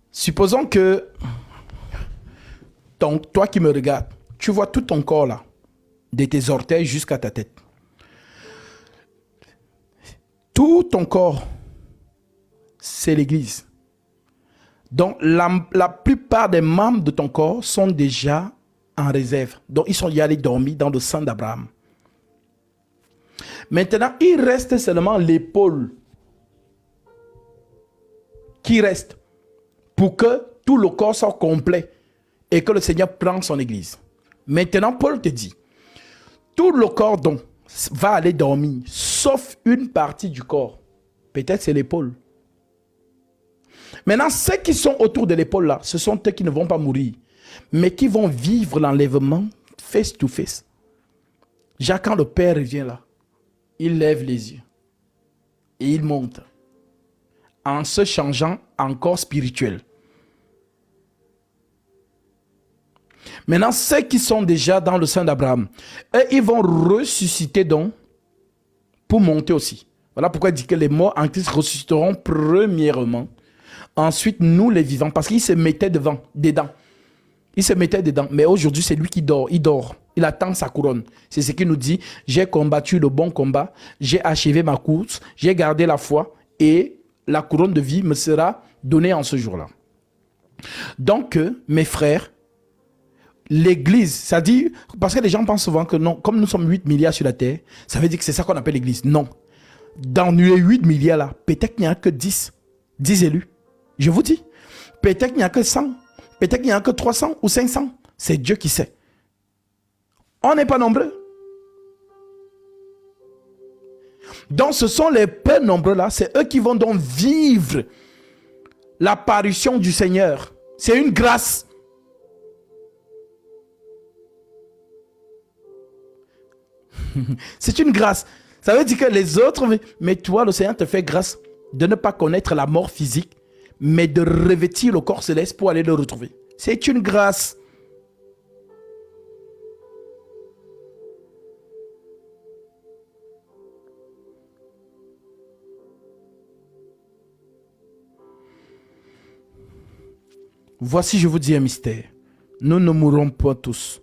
Supposons que toi qui me regardes, tu vois tout ton corps là, de tes orteils jusqu'à ta tête. Tout ton corps, c'est l'église. Donc, la plupart des membres de ton corps sont déjà en réserve. Donc, ils sont y allés dormir dans le sang d'Abraham. Maintenant, il reste seulement l'épaule qui reste pour que tout le corps soit complet et que le Seigneur prenne son église. Maintenant, Paul te dit, tout le corps donc va aller dormir, sauf une partie du corps. Peut-être c'est l'épaule. Maintenant, ceux qui sont autour de l'épaule là, ce sont eux qui ne vont pas mourir, mais qui vont vivre l'enlèvement face to face. Jacques, quand le Père revient là, il lève les yeux et il monte en se changeant en corps spirituel. Maintenant, ceux qui sont déjà dans le sein d'Abraham, eux, ils vont ressusciter donc pour monter aussi. Voilà pourquoi il dit que les morts en Christ ressusciteront premièrement. Ensuite, nous les vivants, parce qu'il se mettait dedans. Il se mettait dedans. Mais aujourd'hui, c'est lui qui dort. Il dort. Il attend sa couronne. C'est ce qu'il nous dit. J'ai combattu le bon combat. J'ai achevé ma course. J'ai gardé la foi. Et la couronne de vie me sera donnée en ce jour-là. Donc, mes frères, l'église, ça dit, parce que les gens pensent souvent que non, comme nous sommes 8 milliards sur la terre, ça veut dire que c'est ça qu'on appelle l'église. Non. Dans les 8 milliards là, peut-être qu'il n'y a que 10 élus. Je vous dis, peut-être qu'il n'y a que 100, peut-être qu'il n'y a que 300 ou 500. C'est Dieu qui sait. On n'est pas nombreux. Donc ce sont les peu nombreux là, c'est eux qui vont donc vivre l'apparition du Seigneur. C'est une grâce. C'est une grâce. Ça veut dire que les autres, mais toi, le Seigneur te fait grâce de ne pas connaître la mort physique, mais de revêtir le corps céleste pour aller le retrouver. C'est une grâce. Voici, je vous dis un mystère. Nous ne mourrons pas tous,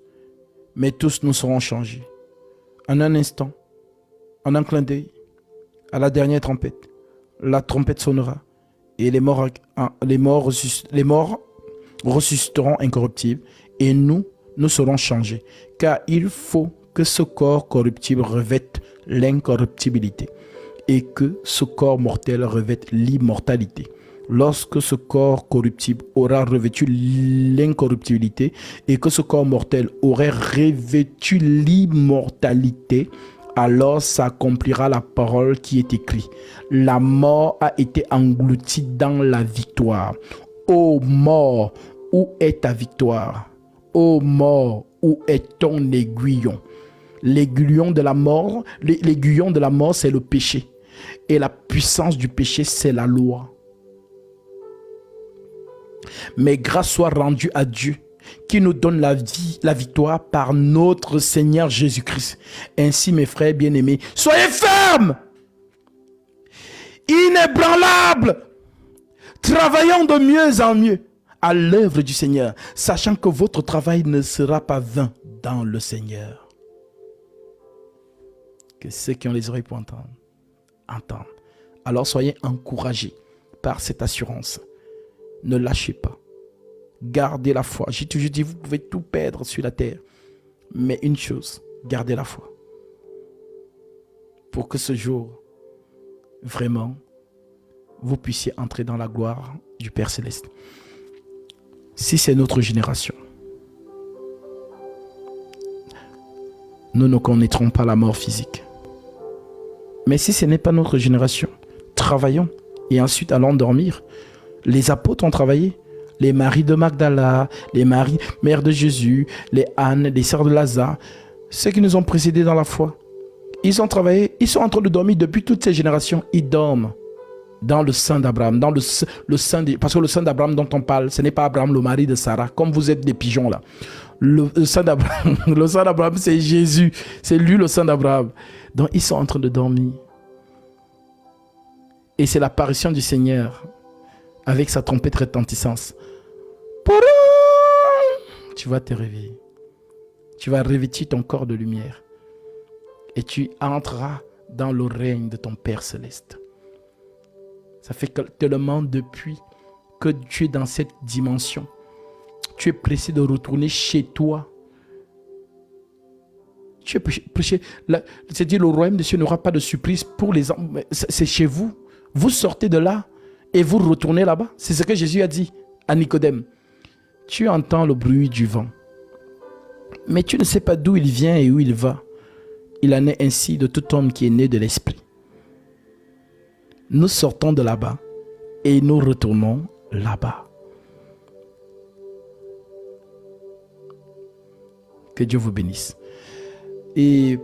mais tous nous serons changés. En un instant, en un clin d'œil, à la dernière trompette, la trompette sonnera et les morts ressusciteront incorruptibles et nous serons changés. Car il faut que ce corps corruptible revête l'incorruptibilité et que ce corps mortel revête l'immortalité. Lorsque ce corps corruptible aura revêtu l'incorruptibilité et que ce corps mortel aurait revêtu l'immortalité, alors s'accomplira la parole qui est écrite. La mort a été engloutie dans la victoire. Ô mort, où est ta victoire? Ô mort, où est ton aiguillon? L'aiguillon de la mort, l'aiguillon de la mort, c'est le péché. Et la puissance du péché, c'est la loi. Mais grâce soit rendue à Dieu, qui nous donne la vie, la victoire par notre Seigneur Jésus-Christ. Ainsi, mes frères bien-aimés, soyez fermes, inébranlables, travaillant de mieux en mieux à l'œuvre du Seigneur, sachant que votre travail ne sera pas vain dans le Seigneur. Que ceux qui ont les oreilles pour entendre, entendent. Alors soyez encouragés par cette assurance. Ne lâchez pas. Gardez la foi. J'ai toujours dit, vous pouvez tout perdre sur la terre. Mais une chose, gardez la foi. Pour que ce jour, vraiment, vous puissiez entrer dans la gloire du Père Céleste. Si c'est notre génération, nous ne connaîtrons pas la mort physique. Mais si ce n'est pas notre génération, travaillons et ensuite allons dormir. Les apôtres ont travaillé. Les maris de Magdala, les maris, mères de Jésus, les Anne, les sœurs de Lazare, ceux qui nous ont précédés dans la foi. Ils ont travaillé, ils sont en train de dormir depuis toutes ces générations. Ils dorment dans le sein d'Abraham, dans le sein parce que le sein d'Abraham dont on parle, ce n'est pas Abraham, le mari de Sarah, comme vous êtes des pigeons là. Le sein d'Abraham, c'est Jésus. C'est lui le sein d'Abraham. Donc ils sont en train de dormir. Et c'est l'apparition du Seigneur avec sa trompette retentissante. Tu vas te réveiller. Tu vas revêtir ton corps de lumière. Et tu entreras dans le règne de ton Père Céleste. Ça fait tellement depuis que tu es dans cette dimension. Tu es pressé de retourner chez toi. Tu es pressé. C'est-à-dire le royaume des cieux n'aura pas de surprise pour les hommes. C'est chez vous. Vous sortez de là et vous retournez là-bas. C'est ce que Jésus a dit à Nicodème. Tu entends le bruit du vent, mais tu ne sais pas d'où il vient et où il va. Il en est ainsi de tout homme qui est né de l'esprit. Nous sortons de là-bas et nous retournons là-bas. Que Dieu vous bénisse. Et